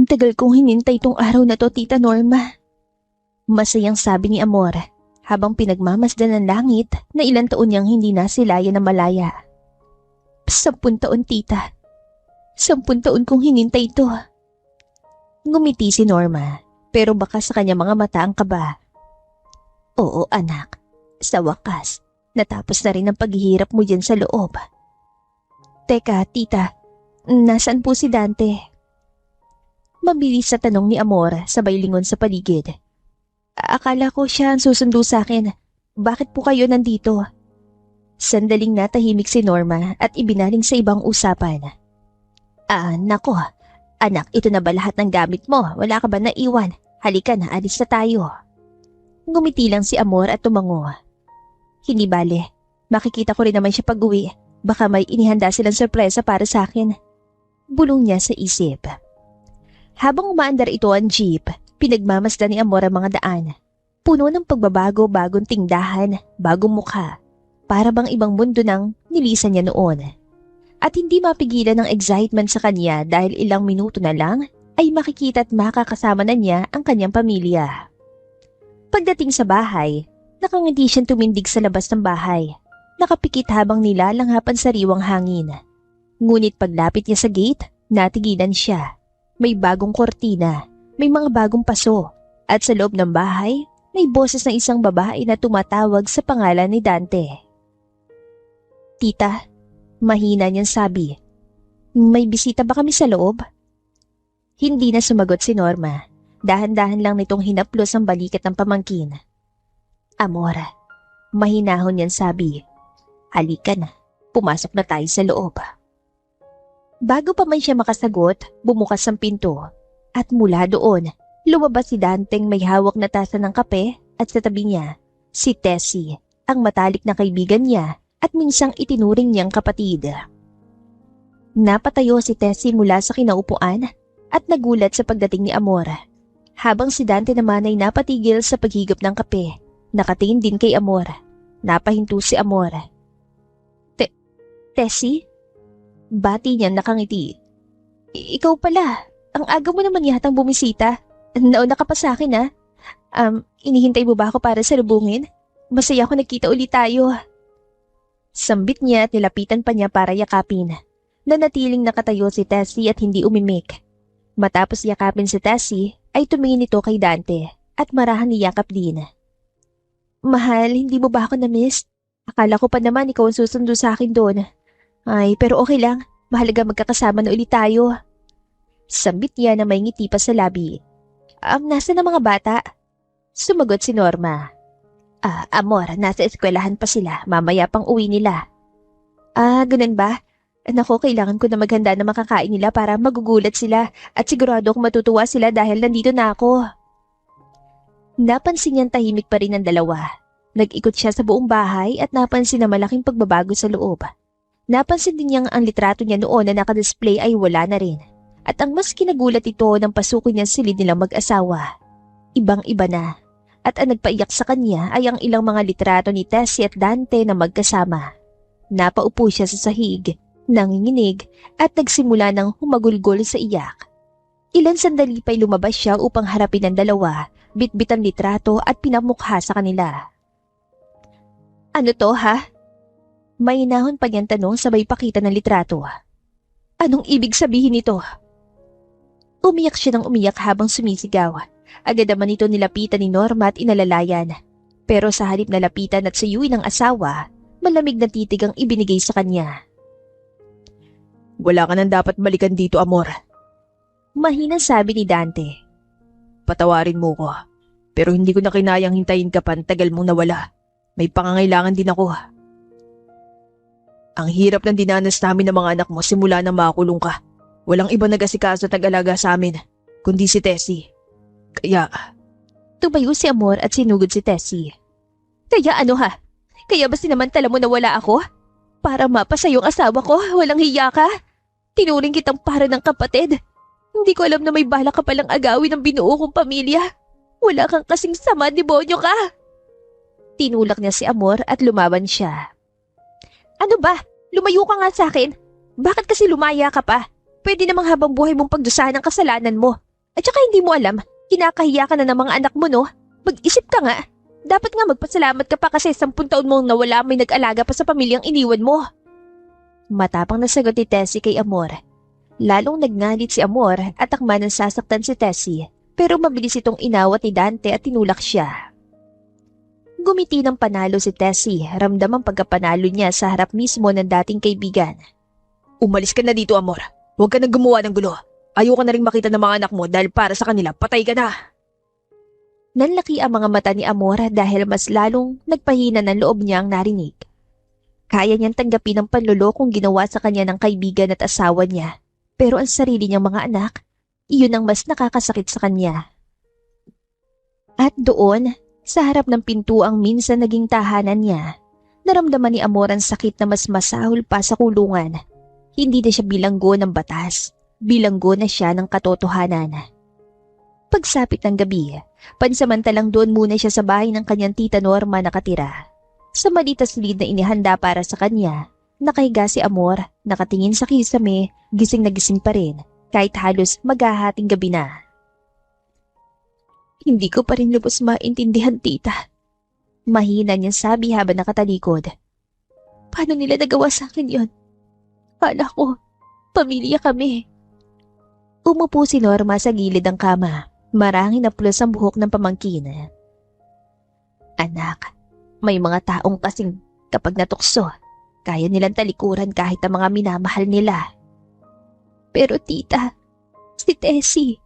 Ang tagal kong hinintay tong araw na to, Tita Norma. Masayang sabi ni Amor habang pinagmamasdan ng langit na ilang taon niyang hindi nasilayan na malaya. 10 taon, Tita. 10 taon kong hinintay ito. Ngumiti si Norma pero baka sa kanya mga mata ang kaba. Oo anak, sa wakas, natapos na rin ang paghihirap mo dyan sa loob. Teka, Tita, nasaan po si Dante? Mabilis sa tanong ni Amor sabay lingon sa paligid. Akala ko siya ang susundo sa akin. Bakit po kayo nandito? Sandaling natahimik si Norma at ibinaling sa ibang usapan. Nako, anak, ito na ba lahat ng gamit mo? Wala ka ba naiwan? Halika na, alis na tayo. Ngumiti lang si Amor at tumango. Hindi bale, makikita ko rin naman siya pag-uwi. Baka may inihanda silang sorpresa para sa akin. Bulong niya sa isip. Habang umaandar ito ang jeep, pinagmamasdan ni Amor ang mga daan. Puno ng pagbabago, bagong tindahan, bagong mukha. Para bang ibang mundo nang nilisan niya noon. At hindi mapigilan ng excitement sa kanya dahil ilang minuto na lang ay makikita at makakasama na niya ang kanyang pamilya. Pagdating sa bahay, nakangiti siyang tumindig sa labas ng bahay. Nakapikit habang nilalanghapan sariwang hangin. Ngunit paglapit niya sa gate, natigilan siya. May bagong kortina, may mga bagong paso, at sa loob ng bahay, may boses ng isang babae na tumatawag sa pangalan ni Dante. Tita, mahina niyang sabi. May bisita ba kami sa loob? Hindi na sumagot si Norma. Dahan-dahan lang nitong hinaplos ang balikat ng pamangkin. Amor, mahinahon niyang sabi. Halika na, pumasok na tayo sa loob. Bago pa man siya makasagot, bumukas ang pinto. At mula doon, lumabas si Danteng may hawak na tasa ng kape at sa tabi niya, si Tessie, ang matalik na kaibigan niya at minsang itinuring niyang kapatid. Napatayo si Tessie mula sa kinaupuan at nagulat sa pagdating ni Amor. Habang si Dante naman ay napatigil sa paghigop ng kape, nakatingin din kay Amor. Napahinto si Amor. Tessie? Bati niyang nakangiti. Ikaw pala, ang aga mo naman yatang bumisita. Nauna ka pa sa akin ha. Inihintay mo ba ako para salubungin? Masaya ako nagkita ulit tayo. Sambit niya at nilapitan pa niya para yakapin. Nanatiling nakatayo si Tessie at hindi umimik. Matapos yakapin si Tessie, ay tumingin ito kay Dante at marahan niyakap din. Mahal, hindi mo ba ako na-miss? Akala ko pa naman ikaw ang susundo sa akin doon. Ay, pero okay lang. Mahalaga magkakasama na ulit tayo. Sambit niya na may ngiti pa sa labi. Nasa na mga bata? Sumagot si Norma. Amor, nasa eskwelahan pa sila. Mamaya pang uwi nila. Ganun ba? Nako, kailangan ko na maghanda na makakain nila para magugulat sila at sigurado akong matutuwa sila dahil nandito na ako. Napansin niyang tahimik pa rin ang dalawa. Nag-ikot siya sa buong bahay at napansin na malaking pagbabago sa loob. Napansin din niyang ang litrato niya noon na nakadisplay ay wala na rin. At ang mas kinagulat ito nang pasukin niya silid nilang mag-asawa. Ibang-iba na. At ang nagpaiyak sa kanya ay ang ilang mga litrato ni Tessie at Dante na magkasama. Napaupo siya sa sahig, nanginginig at nagsimula ng humagulgol sa iyak. Ilan sandali pa'y lumabas siya upang harapin ang dalawa, bitbit ang litrato at pinamukha sa kanila. Ano to ha? May inahon pa niyang tanong sabay pakita ng litrato. Anong ibig sabihin nito? Umiyak siya ng umiyak habang sumisigaw. Agad naman ito nilapitan ni Norma at inalalayan. Pero sa halip na lapitan at sayuin ng asawa, malamig na titig ang ibinigay sa kanya. Wala ka nang dapat balikan dito, Amor. Mahinang sabi ni Dante. Patawarin mo ko, pero hindi ko na kinayang hintayin ka pa ang tagal mong nawala. May pangangailangan din ako. Ang hirap ng dinanas namin ng mga anak mo simula nang makulong ka. Walang iba nag-asikaso at nag-alaga sa amin, kundi si Tessie. Kaya... Tumayo si Amor at sinugod si Tessie. Kaya ano ha? Kaya ba sinamantala mo na wala ako? Para mapasa yung asawa ko, walang hiya ka? Tinuring kitang para ng kapatid. Hindi ko alam na may bala ka palang agawin ng binuo kong pamilya. Wala kang kasing sama, demonyo ka. Tinulak niya si Amor at lumaban siya. Ano ba? Lumayo ka nga sa akin. Bakit kasi lumaya ka pa? Pwede namang habang buhay mong pagdusahan ang kasalanan mo. At saka hindi mo alam, kinakahiya ka na ng mga anak mo, no? Mag-isip ka nga. Dapat nga magpasalamat ka pa kasi 10 taon mong nawala, may nag-alaga pa sa pamilyang iniwan mo. Matapang na sagot ni Tessie kay Amor. Lalong nagngalit si Amor at akma ng sasaktan si Tessie, pero mabilis itong inawat ni Dante at tinulak siya. Gumiti ng panalo si Tessie, ramdam ang pagkapanalo niya sa harap mismo ng dating kaibigan. Umalis ka na dito, Amor. Huwag ka na gumawa ng gulo. Ayoko na rin makita ng mga anak mo dahil para sa kanila, patay ka na. Nanlaki ang mga mata ni Amor dahil mas lalong nagpahina ng loob niyang narinig. Kaya niyang tanggapin ang panlolokong ginawa sa kanya ng kaibigan at asawa niya. Pero ang sarili niyang mga anak, iyon ang mas nakakasakit sa kanya. At doon, sa harap ng pintuang minsan naging tahanan niya, naramdaman ni Amor ang sakit na mas masahol pa sa kulungan. Hindi na siya bilanggo ng batas. Bilanggo na siya ng katotohanan. Pagsapit ng gabi, pansamantalang doon muna siya sa bahay ng kanyang tita Norma nakatira. Sa malitas-lid na inihanda para sa kanya, nakahiga si Amor, nakatingin sa kisame, gising na gising pa rin, kahit halos maghahating gabi na. Hindi ko pa rin lubos maintindihan, tita. Mahina niyang sabi habang nakatalikod. Paano nila nagawa sa akin yon? Kala ko, pamilya kami. Umupo si Norma sa gilid ng kama. Marangin na pulos ang buhok ng pamangkin. Anak, may mga taong kasing kapag natukso, kaya nilang talikuran kahit ang mga minamahal nila. Pero tita, si Tessie.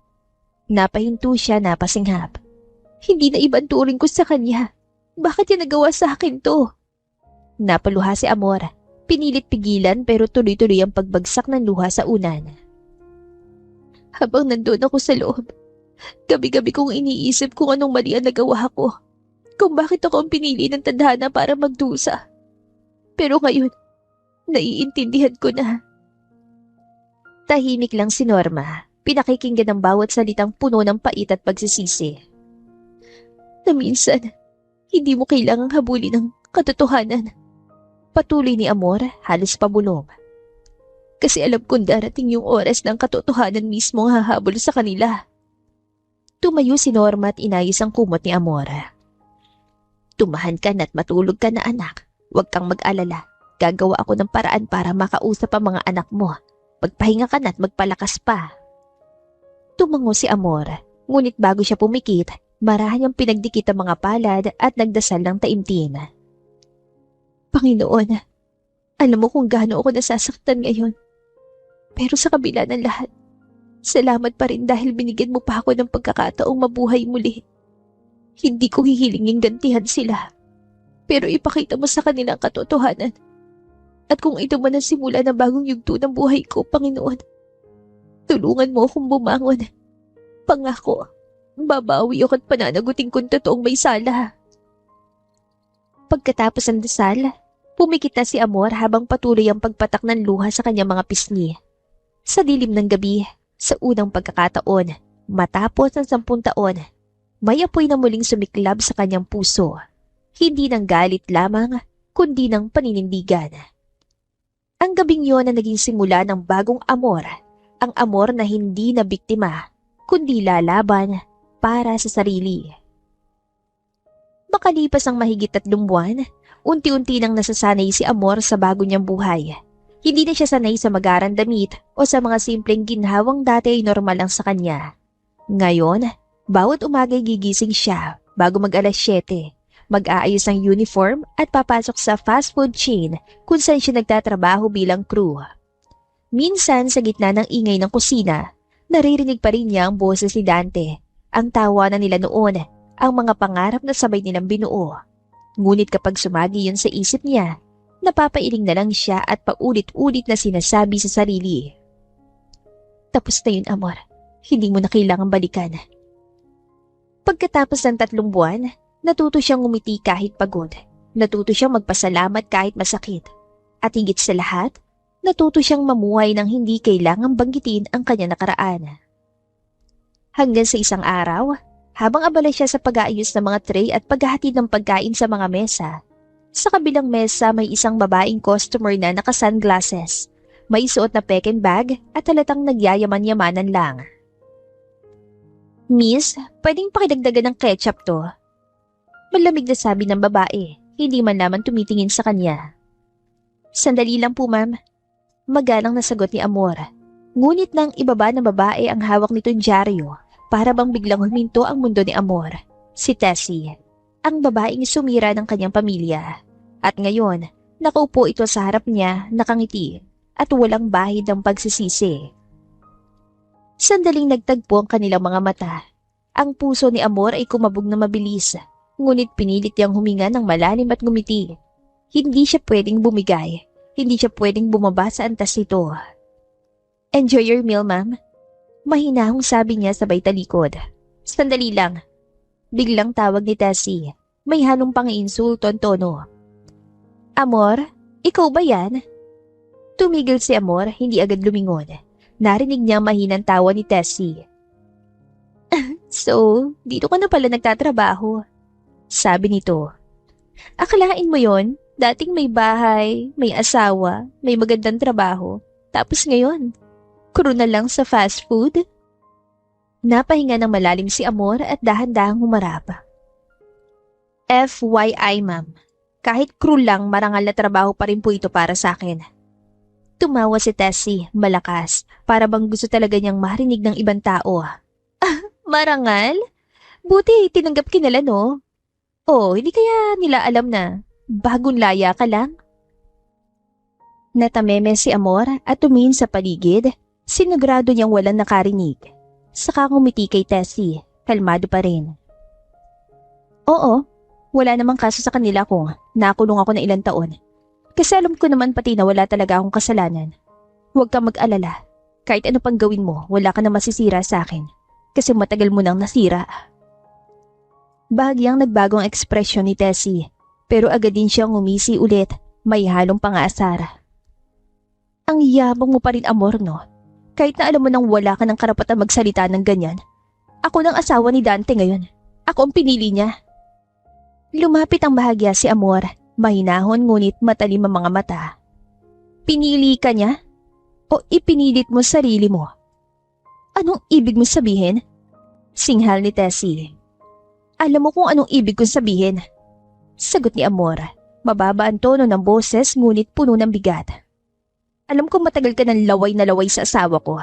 Napahinto siya, napasinghap. Hindi na ibang turing ko sa kanya. Bakit niya nagawa sa akin to? Napaluha si Amor. Pinilit pigilan pero tuloy-tuloy ang pagbagsak ng luha sa unan. Habang nandun ako sa loob, gabi-gabi kong iniisip kung anong mali ang nagawa ko. Kung bakit ako ang pinili ng tadhana para magdusa. Pero ngayon, naiintindihan ko na. Tahimik lang si Norma, pinakikinggan ang bawat salitang puno ng pait at pagsisisi. Na minsan, hindi mo kailangang habulin ng katotohanan. Patuloy ni Amor, halos pabulong. Kasi alam kong darating yung oras ng katotohanan mismo ang hahabol sa kanila. Tumayo si Norma at inayos ang kumot ni Amor. Tumahan ka na at matulog ka na, anak. Huwag kang mag-alala. Gagawa ako ng paraan para makausap ang mga anak mo. Magpahinga ka na at magpalakas pa. Tumango si Amor, ngunit bago siya pumikit, marahan niyang pinagdikit ang mga palad at nagdasal ng taimtim. Panginoon, alam mo kung gaano ako nasasaktan ngayon. Pero sa kabila ng lahat, salamat pa rin dahil binigyan mo pa ako ng pagkakataong mabuhay muli. Hindi ko hihilingin gantihan sila. Pero ipakita mo sa kanila ang katotohanan. At kung ito man ang simula ng bagong yugto ng buhay ko, Panginoon, tulungan mo akong bumangon. Pangako, babawi ako at pananagutin kong totoong may sala. Pagkatapos ng dasal, pumikit na si Amor habang patuloy ang pagpatak ng luha sa kanyang mga pisngi. Sa dilim ng gabi, sa unang pagkakataon, matapos ng 10 taon, may apoy na muling sumiklab sa kanyang puso. Hindi ng galit lamang, kundi ng paninindigan. Ang gabing yon na naging simula ng bagong Amor, ang Amor na hindi na biktima, kundi lalaban para sa sarili. Makalipas ang mahigit 3 buwan, unti-unti nang nasasanay si Amor sa bago niyang buhay. Hindi na siya sanay sa magarang damit o sa mga simpleng ginhawang dati ay normal lang sa kanya. Ngayon, bawat umaga'y gigising siya bago mag-alas 7, mag-aayos ng uniform at papasok sa fast food chain kung saan siya nagtatrabaho bilang crew. Minsan sa gitna ng ingay ng kusina, naririnig pa rin niya ang boses ni Dante, ang tawanan nila noon, ang mga pangarap na sabay nilang binuo. Ngunit kapag sumagi yun sa isip niya, napapailing na lang siya at paulit-ulit na sinasabi sa sarili. Tapos na yun, Amor. Hindi mo na kailangang balikan. Pagkatapos ng 3 buwan, natuto siyang ngumiti kahit pagod. Natuto siyang magpasalamat kahit masakit. At higit sa lahat, natuto siyang mamuhay nang hindi kailangang banggitin ang kanya nakaraan. Hanggang sa isang araw, habang abala siya sa pag-aayos ng mga tray at paghahatid ng pagkain sa mga mesa, sa kabilang mesa may isang babaeng customer na naka-sunglasses, may suot na Peking bag at halatang nagyayaman-yamanan lang. Miss, pwedeng pakidagdagan ng ketchup to? Malamig na sabi ng babae, hindi man lamang tumitingin sa kanya. Sandali lang po, ma'am. Magalang nasagot ni Amor. Ngunit nang ibaba ng babae ang hawak nitong dyaryo, para bang biglang huminto ang mundo ni Amor. Si Tessie, ang babaeng sumira ng kanyang pamilya. At ngayon, nakaupo ito sa harap niya, nakangiti, at walang bahid ng pagsisisi. Sandaling nagtagpo ang kanilang mga mata. Ang puso ni Amor ay kumabog na mabilis, ngunit pinilit niyang huminga ng malalim at ngumiti. Hindi siya pwedeng bumigay, hindi siya pwedeng bumaba sa antas nito. Enjoy your meal, ma'am. Mahinahong sabi niya sabay talikod. Sandali lang. Biglang tawag ni Tessie. May halong pang-iinsulto ang tono. Amor, ikaw ba yan? Tumigil si Amor, hindi agad lumingon. Narinig niya mahinang tawa ni Tessie. So, dito ka na pala nagtatrabaho. Sabi nito. Akalain mo yon? Dating may bahay, may asawa, may magandang trabaho. Tapos ngayon, crew na lang sa fast food? Napahinga ng malalim si Amor at dahan-dahang humarap. FYI, ma'am. Kahit crew lang, marangal na trabaho pa rin po ito para sa akin. Tumawa si Tessie, malakas, para bang gusto talaga niyang marinig ng ibang tao. Ah, marangal? Buti tinanggap kinala, no? Oh, hindi kaya nila alam na bagong laya ka lang? Natameme si Amor at tumingin sa paligid, sinigurado niyang walang nakarinig. Saka ngumiti kay Tessie, kalmado pa rin. Oo, wala namang kaso sa kanila kung nakulong ako na ilang taon. Kasi alam ko naman pati na wala talaga akong kasalanan. Huwag kang mag-alala. Kahit ano pang gawin mo, wala ka na masisira sa akin. Kasi matagal mo nang nasira. Bahagyang nagbagong ekspresyon ni Tessie, pero agad din siyang umisi ulit, may halong pang-aasar. Ang yabang mo pa rin, Amor, no? Kahit na alam mo nang wala ka ng karapatan magsalita ng ganyan. Ako ng asawa ni Dante ngayon. Ako ang pinili niya. Lumapit ang bahagya si Amor. Mahinahon ngunit matalim ang mga mata. Pinili ka niya? O ipinilit mo sarili mo? Anong ibig mo sabihin? Singhal ni Tessie. Alam mo kung anong ibig kong sabihin. Sagot ni Amor. Mababa ang tono ng boses ngunit puno ng bigat. Alam ko matagal ka ng laway na laway sa asawa ko.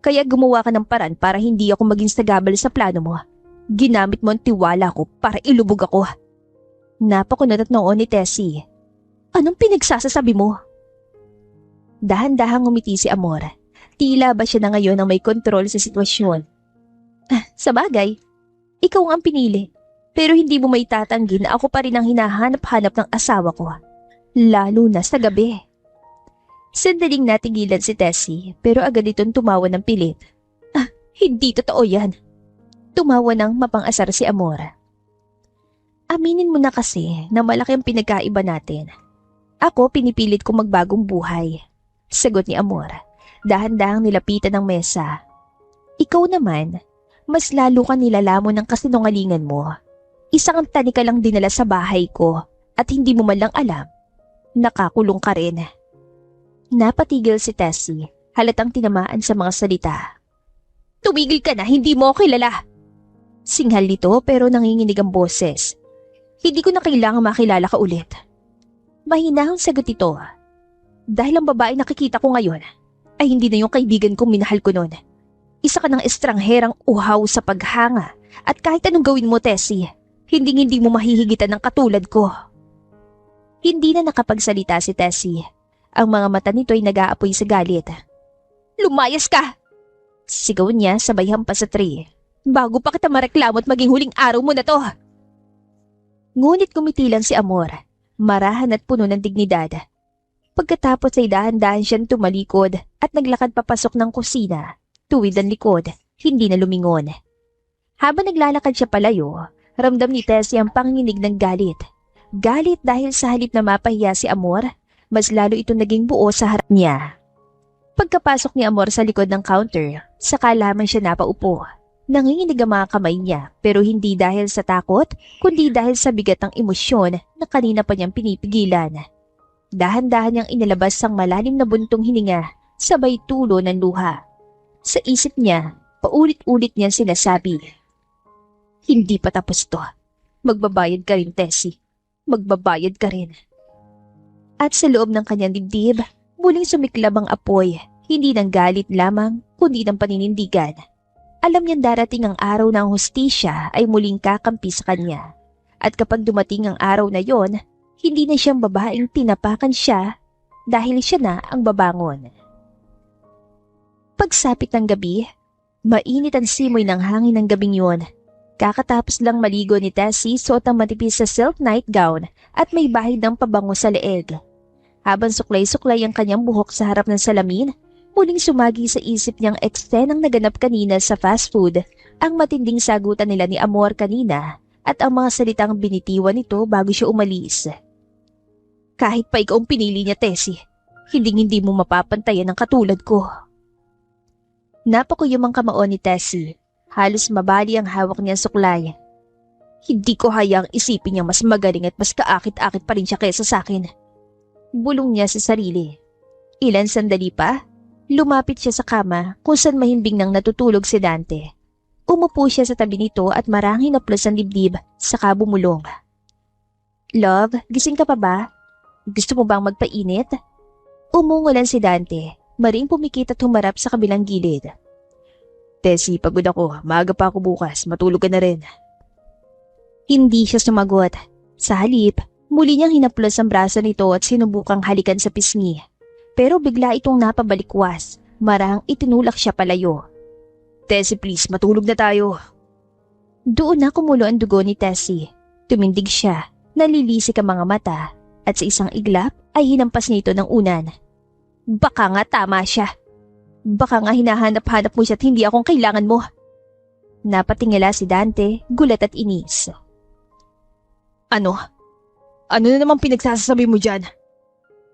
Kaya gumawa ka ng paraan para hindi ako maging sagabal sa plano mo. Ginamit mo ang tiwala ko para ilubog ako. Napakunot at noon ni Tessie. Anong pinagsasasabi mo? Dahan-dahang umiti si Amor. Tila ba siya na ngayon ang may kontrol sa sitwasyon? Sa bagay, ikaw ang pinili. Pero hindi mo may tatanggi na ako pa rin ang hinahanap-hanap ng asawa ko. Lalo na sa gabi. Sandaling natigilan si Tessie pero agad itong tumawa ng pilit. Hindi totoo yan. Tumawa ng mapang-asar si Amor. Aminin mo na kasi na malaki ang pinagkaiba natin. Ako pinipilit kong magbagong buhay. Sagot ni Amor. Dahan-dahang nilapitan ng mesa. Ikaw naman, mas lalo ka nilalamon ng kasinungalingan mo. Isang tani ka lang dinala sa bahay ko at hindi mo man lang alam. Nakakulong ka rin. Napatigil si Tessie, halatang tinamaan sa mga salita. Tumigil ka na, hindi mo ako kilala. Singhal nito pero nanginginig ang boses. Hindi ko na kailangan makilala ka ulit. Mahinahong sagot ito. Dahil ang babae nakikita ko ngayon ay hindi na yung kaibigan kong minahal ko noon. Isa ka ng estrangherang uhaw sa paghanga at kahit anong gawin mo, Tessie, hindi mo mahihigitan ng katulad ko. Hindi na nakapagsalita si Tessie. Ang mga mata nito ay nag-aapoy sa galit. Lumayas ka! Sigaw niya sabay hampas sa tree. Bago pa kita mareklamo at maging huling araw mo na to. Ngunit kumiti lang si Amor, marahan at puno ng dignidad. Pagkatapos ay dahan-dahan siyang tumalikod at naglakad papasok ng kusina, tuwid ang likod, hindi na lumingon. Habang naglalakad siya palayo, ramdam ni Tessie ang panginginig ng galit. Galit dahil sa halip na mapahiya si Amor, mas lalo ito naging buo sa harap niya. Pagkapasok ni Amor sa likod ng counter, saka lamang siya napaupo. Nanginginig ang mga kamay niya pero hindi dahil sa takot, kundi dahil sa bigat ng emosyon na kanina pa niyang pinipigilan. Dahan-dahan niyang inilabas ang malalim na buntong hininga, sabay tulo ng luha. Sa isip niya, paulit-ulit niyang sinasabi, Hindi pa tapos to. Magbabayad ka rin, Tessie. Magbabayad ka rin. At sa loob ng kanyang dibdib, muling sumiklab ang apoy, hindi ng galit lamang, kundi ng paninindigan. Alam niyang darating ang araw na ang hustisya ay muling kakampi sa kanya. At kapag dumating ang araw na yon, hindi na siyang babaeng tinapakan siya dahil siya na ang babangon. Pagsapit ng gabi, mainit ang simoy ng hangin ng gabing yon. Kakatapos lang maligo ni Tessie, suot ang matipis sa silk nightgown at may bahid ng pabango sa leeg. Habang suklay-suklay ang kanyang buhok sa harap ng salamin, muling sumagi sa isip niyang ekstenang naganap kanina sa fast food ang matinding sagutan nila ni Amor kanina at ang mga salitang binitiwan nito bago siya umalis. Kahit pa ikaw ang pinili niya, Tessie, hindi mo mapapantayan ang katulad ko. Napakuyom ang kamao ni Tessie. Halos mabali ang hawak niyang suklay. Hindi ko hayaang isipin niya mas magaling at mas kaakit-akit pa rin siya kaysa sa akin. Bulong niya sa sarili. Ilan sandali pa, lumapit siya sa kama kung saan mahimbing nang natutulog si Dante. Umupo siya sa tabi nito at marahing naplos ang dibdib saka bumulong. Love, gising ka pa ba? Gusto mo bang magpainit? Umungulan si Dante, maring pumikit at humarap sa kabilang gilid. Tessie, pagod ako. Maaga pa ako bukas. Matulog ka na rin. Hindi siya sumagot. Sa halip, muli niyang hinaplos ang braso nito at sinubukang halikan sa pisngi. Pero bigla itong napabalikwas. Marahang itinulak siya palayo. Tessie, please, matulog na tayo. Doon na kumulo ang dugo ni Tessie. Tumindig siya, nalilisik ang mga mata, at sa isang iglap ay hinampas niya ito ng unan. Baka nga tama siya. Baka nga hinahanap-hanap mo siya at hindi akong kailangan mo. Napatingala si Dante, gulat at inis. Ano? Ano na namang pinagsasabi mo dyan?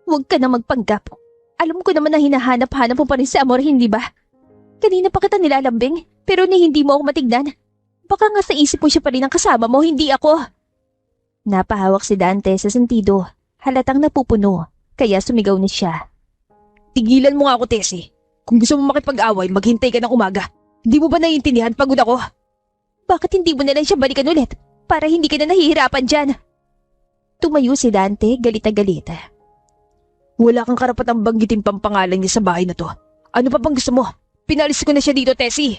Huwag ka na magpanggap. Alam ko naman na hinahanap-hanap mo pa rin si Amor, hindi ba? Kanina pa kita nilalambing, pero hindi mo ako matignan. Baka nga sa isip mo siya pa rin ang kasama mo, hindi ako. Napahawak si Dante sa sentido. Halatang napupuno, kaya sumigaw na siya. Tigilan mo nga ako, Tessie. Kung gusto mo makipag-away, maghintay ka ng umaga. Hindi mo ba naiintindihan? Pagod ako. Bakit hindi mo na lang siya balikan ulit? Para hindi ka na nahihirapan dyan. Tumayo si Dante, galit na galit. Wala kang karapatang banggitin pang pangalan niya sa bahay na to. Ano pa bang gusto mo? Pinalis ko na siya dito, Tessie.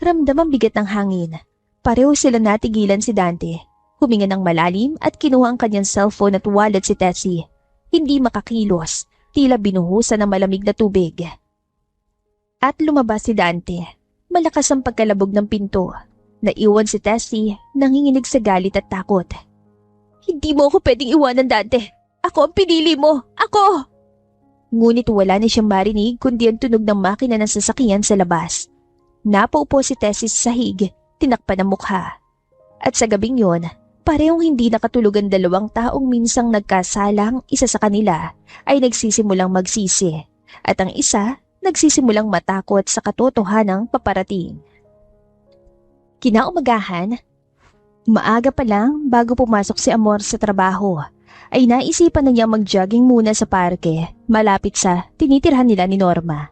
Ramdam ang bigat ng hangin. Pareho sila natigilan si Dante. Huminga ng malalim at kinuha ang kanyang cellphone at wallet si Tessie. Hindi makakilos, tila binuhusan ng malamig na tubig. At lumabas si Dante. Malakas ang pagkalabog ng pinto. Naiwan si Tessie, nanginginig sa galit at takot. Hindi mo ako pwedeng iwanan, Dante. Ako ang pinili mo. Ako! Ngunit wala na siyang marinig kundi ang tunog ng makina ng sasakyan sa labas. Napaupo si Tessie sa sahig, tinakpan ang mukha. At sa gabing yon, parehong hindi nakatulog ang dalawang taong minsang nagkasalang isa sa kanila ay nagsisimulang magsisi. At ang isa, nagsisimulang matakot sa katotohanang paparating. Kinaumagahan, maaga pa lang bago pumasok si Amor sa trabaho, ay naisipan na niya mag-jogging muna sa parke malapit sa tinitirhan nila ni Norma.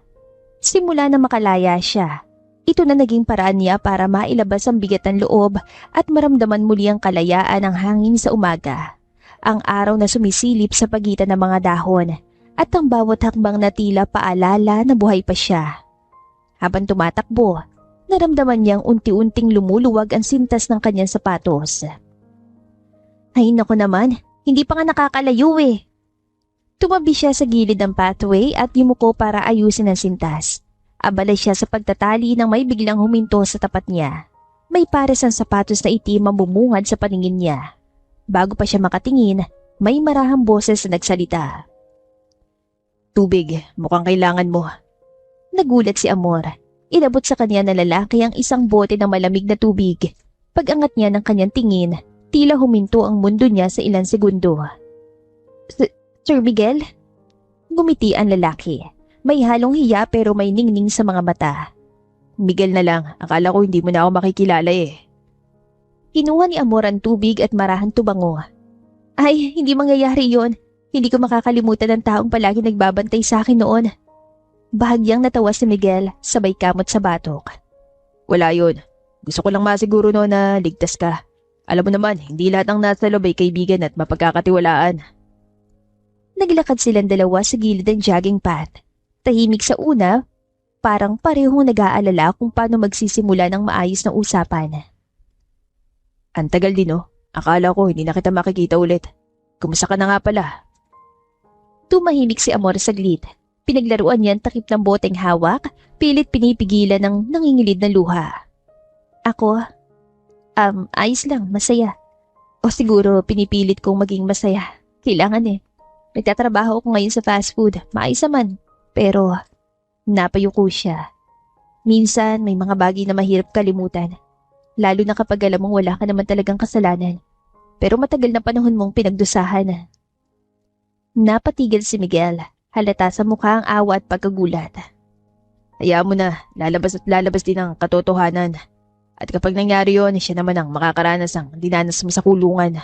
Simula na makalaya siya, ito na naging paraan niya para mailabas ang bigat ng loob at maramdaman muli ang kalayaan ng hangin sa umaga. Ang araw na sumisilip sa pagitan ng mga dahon at ang bawat hakbang na tila paalala na buhay pa siya. Habang tumatakbo, naramdaman niyang unti-unting lumuluwag ang sintas ng kanyang sapatos. Ay naku naman, hindi pa nga nakakalayo eh. Tumabi siya sa gilid ng pathway at yumuko para ayusin ang sintas. Abala siya sa pagtatali nang may biglang huminto sa tapat niya. May pares ang sapatos na itim ang bumungad sa paningin niya. Bago pa siya makatingin, may marahang boses na nagsalita. Tubig, mukhang kailangan mo. Nagulat si Amor. Inabot sa kanya na lalaki ang isang bote ng malamig na tubig. Pag-angat niya ng kanyang tingin, tila huminto ang mundo niya sa ilang segundo. Sir Miguel? Gumiti ang lalaki. May halong hiya pero may ningning sa mga mata. Miguel na lang, akala ko hindi mo na ako makikilala eh. Kinuha ni Amor ang tubig at marahang tubango. Ay, hindi mangyayari yon. Hindi ko makakalimutan ang taong palagi nagbabantay sa akin noon. Bahagyang natawa si Miguel, sabay kamot sa batok. Wala yun. Gusto ko lang masiguro no na ligtas ka. Alam mo naman, hindi lahat ng nasa loob ay kaibigan at mapagkakatiwalaan. Naglakad silang dalawa sa gilid ng jogging path. Tahimik sa una, parang parehong nag-aalala kung paano magsisimula ng maayos na usapan. Ang tagal din no. Akala ko hindi na kita makikita ulit. Kumusta ka na nga pala? Tumahimik si Amor saglit. Pinaglaruan niya ang takip ng boteng hawak, pilit pinipigilan ng nangingilid na luha. Ako? Ayos lang, masaya. O siguro pinipilit kong maging masaya. Kailangan eh. Nagtatrabaho ako ngayon sa fast food. Maayos naman. Pero napayuko siya. Minsan may mga bagay na mahirap kalimutan. Lalo na kapag alam mong wala ka naman talagang kasalanan. Pero matagal na panahon mong pinagdusahan. Napatigil si Miguel. Halata sa mukha ang awa at pagkagulat. Hayaan mo na, lalabas at lalabas din ang katotohanan. At kapag nangyari yun, siya naman ang makakaranas ang dinanas mo sa kulungan.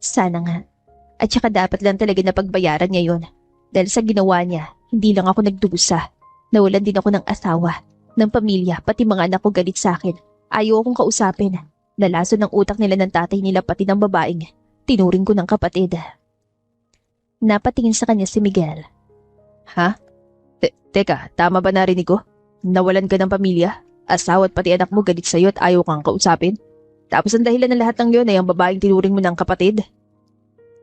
Sana nga. At saka dapat lang talaga na pagbayaran niya yun. Dahil sa ginawa niya, hindi lang ako nagdusa. Nawalan din ako ng asawa, ng pamilya, pati mga anak ko galit sa akin. Ayaw akong kausapin. Nalaso ng utak nila ng tatay nila pati ng babaeng. Tinuring ko ng kapatid. Napatingin sa kanya si Miguel. Ha? Teka, tama ba narinig ko? Nawalan ka ng pamilya? Asawa at pati anak mo galit sa'yo at ayaw kang kausapin? Tapos ang dahilan ng lahat ng yun ay ang babaeng tinuring mo ng kapatid?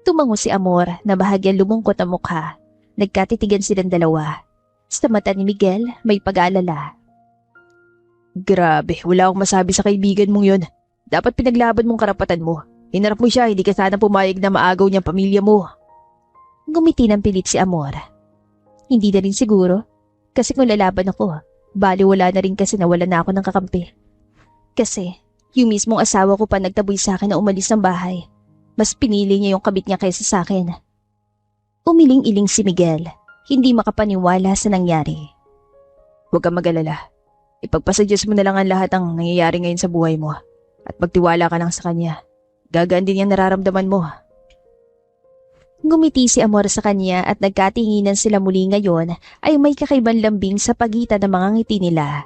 Tumango si Amor na bahagyang lumungkot ang mukha. Nagkatitigan silang dalawa. Sa mata ni Miguel, may pag-aalala. Grabe, wala akong masabi sa kaibigan mong yun. Dapat pinaglaban mong karapatan mo. Hinarap mo siya, hindi ka sana pumayag na maagaw niyang pamilya mo. Ngumiti ng pilit si Amor. Hindi na rin siguro. Kasi kung lalaban ako, baliwala na rin kasi nawala na ako ng kakampi. Kasi, yung mismong asawa ko pa nagtaboy sa akin na umalis ng bahay. Mas pinili niya yung kabit niya kaysa sa akin. Umiling-iling si Miguel, hindi makapaniwala sa nangyari. Huwag kang mag-alala. Ipagpasuggest mo na lang ang lahat ng nangyayari ngayon sa buhay mo. At magtiwala ka lang sa kanya. Gagaan din yung nararamdaman mo. Ngumiti si Amor sa kanya at nagkatinginan sila muli ngayon ay may kakaibang lambing sa pagitan ng mga ngiti nila.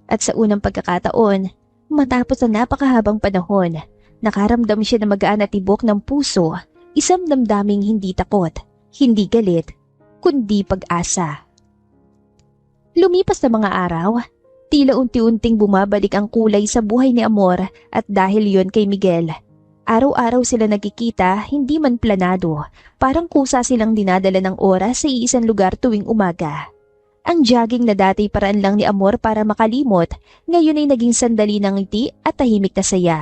At sa unang pagkakataon, matapos ang napakahabang panahon, nakaramdam siya ng magaan at tibok ng puso, isang damdaming hindi takot, hindi galit, kundi pag-asa. Lumipas na mga araw, tila unti-unting bumabalik ang kulay sa buhay ni Amor at dahil yon kay Miguel. Araw-araw sila nagkikita, hindi man planado, parang kusa silang dinadala ng oras sa iisang lugar tuwing umaga. Ang jogging na dati paraan lang ni Amor para makalimot, ngayon ay naging sandali ng ngiti at tahimik na saya.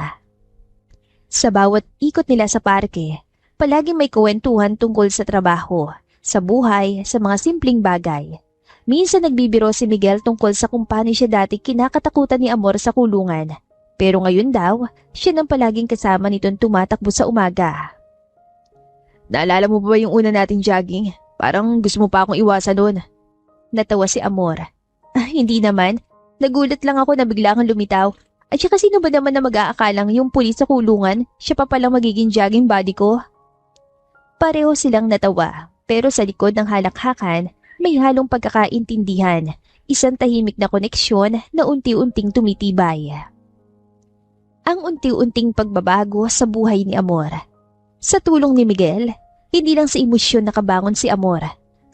Sa bawat ikot nila sa parke, palaging may kwentuhan tungkol sa trabaho, sa buhay, sa mga simpleng bagay. Minsan nagbibiro si Miguel tungkol sa kung paano siya dati kinakatakutan ni Amor sa kulungan. Pero ngayon daw, siya nang palaging kasama nitong tumatakbo sa umaga. Naalala mo ba yung una nating jogging? Parang gusto mo pa akong iwasan doon. Natawa si Amor. Hindi naman. Nagulat lang ako na bigla kang lumitaw. At saka sino ba naman na mag-aakalang yung pulis sa kulungan, siya pa palang magiging jogging buddy ko? Pareho silang natawa, pero sa likod ng halakhakan, may halong pagkakaintindihan, isang tahimik na koneksyon na unti-unting tumitibay. Ang unti-unting pagbabago sa buhay ni Amor. Sa tulong ni Miguel, hindi lang sa emosyon nakabangon si Amor.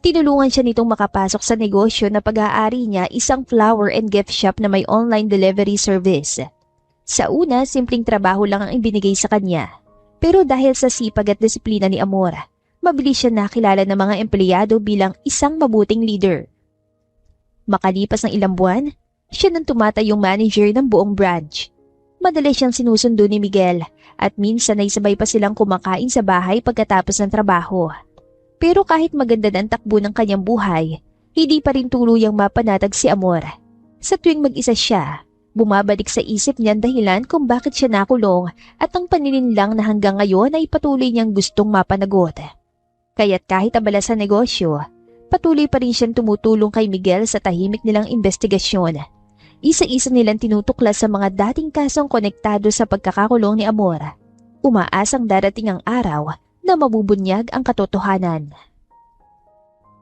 Tinulungan siya nitong makapasok sa negosyo na pag-aari niya, isang flower and gift shop na may online delivery service. Sa una, simpleng trabaho lang ang ibinigay sa kanya. Pero dahil sa sipag at disiplina ni Amor, mabilis siya nakilala ng mga empleyado bilang isang mabuting leader. Makalipas ng ilang buwan, siya nang tumatayong manager ng buong branch. Madalas siyang sinusundo ni Miguel at minsan ay sabay pa silang kumakain sa bahay pagkatapos ng trabaho. Pero kahit maganda ng takbo ng kanyang buhay, hindi pa rin tuluyang mapanatag si Amor. Sa tuwing mag-isa siya, bumabalik sa isip niya ang dahilan kung bakit siya nakulong at ang panininlang na hanggang ngayon ay patuloy niyang gustong mapanagot. Kaya't kahit abala sa negosyo, patuloy pa rin siyang tumutulong kay Miguel sa tahimik nilang investigasyon. Isa-isa nilang tinutuklas sa mga dating kasong konektado sa pagkakakulong ni Amor. Umaasang darating ang araw na mabubunyag ang katotohanan.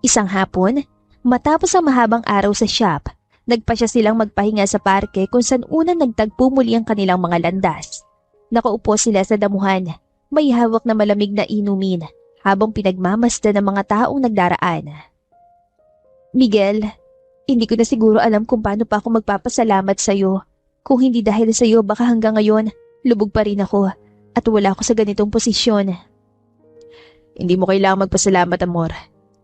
Isang hapon, matapos ang mahabang araw sa shop, Nagpasya silang magpahinga sa parke kung saan unang nagtagpo muli ang kanilang mga landas. Nakaupo sila sa damuhan, may hawak na malamig na inumin habang pinagmamasdan ng mga taong nagdaraan. Miguel, hindi ko na siguro alam kung paano pa ako magpapasalamat sa'yo. Kung hindi dahil sa'yo baka hanggang ngayon, lubog pa rin ako at wala ako sa ganitong posisyon. Hindi mo kailangang magpasalamat, amor.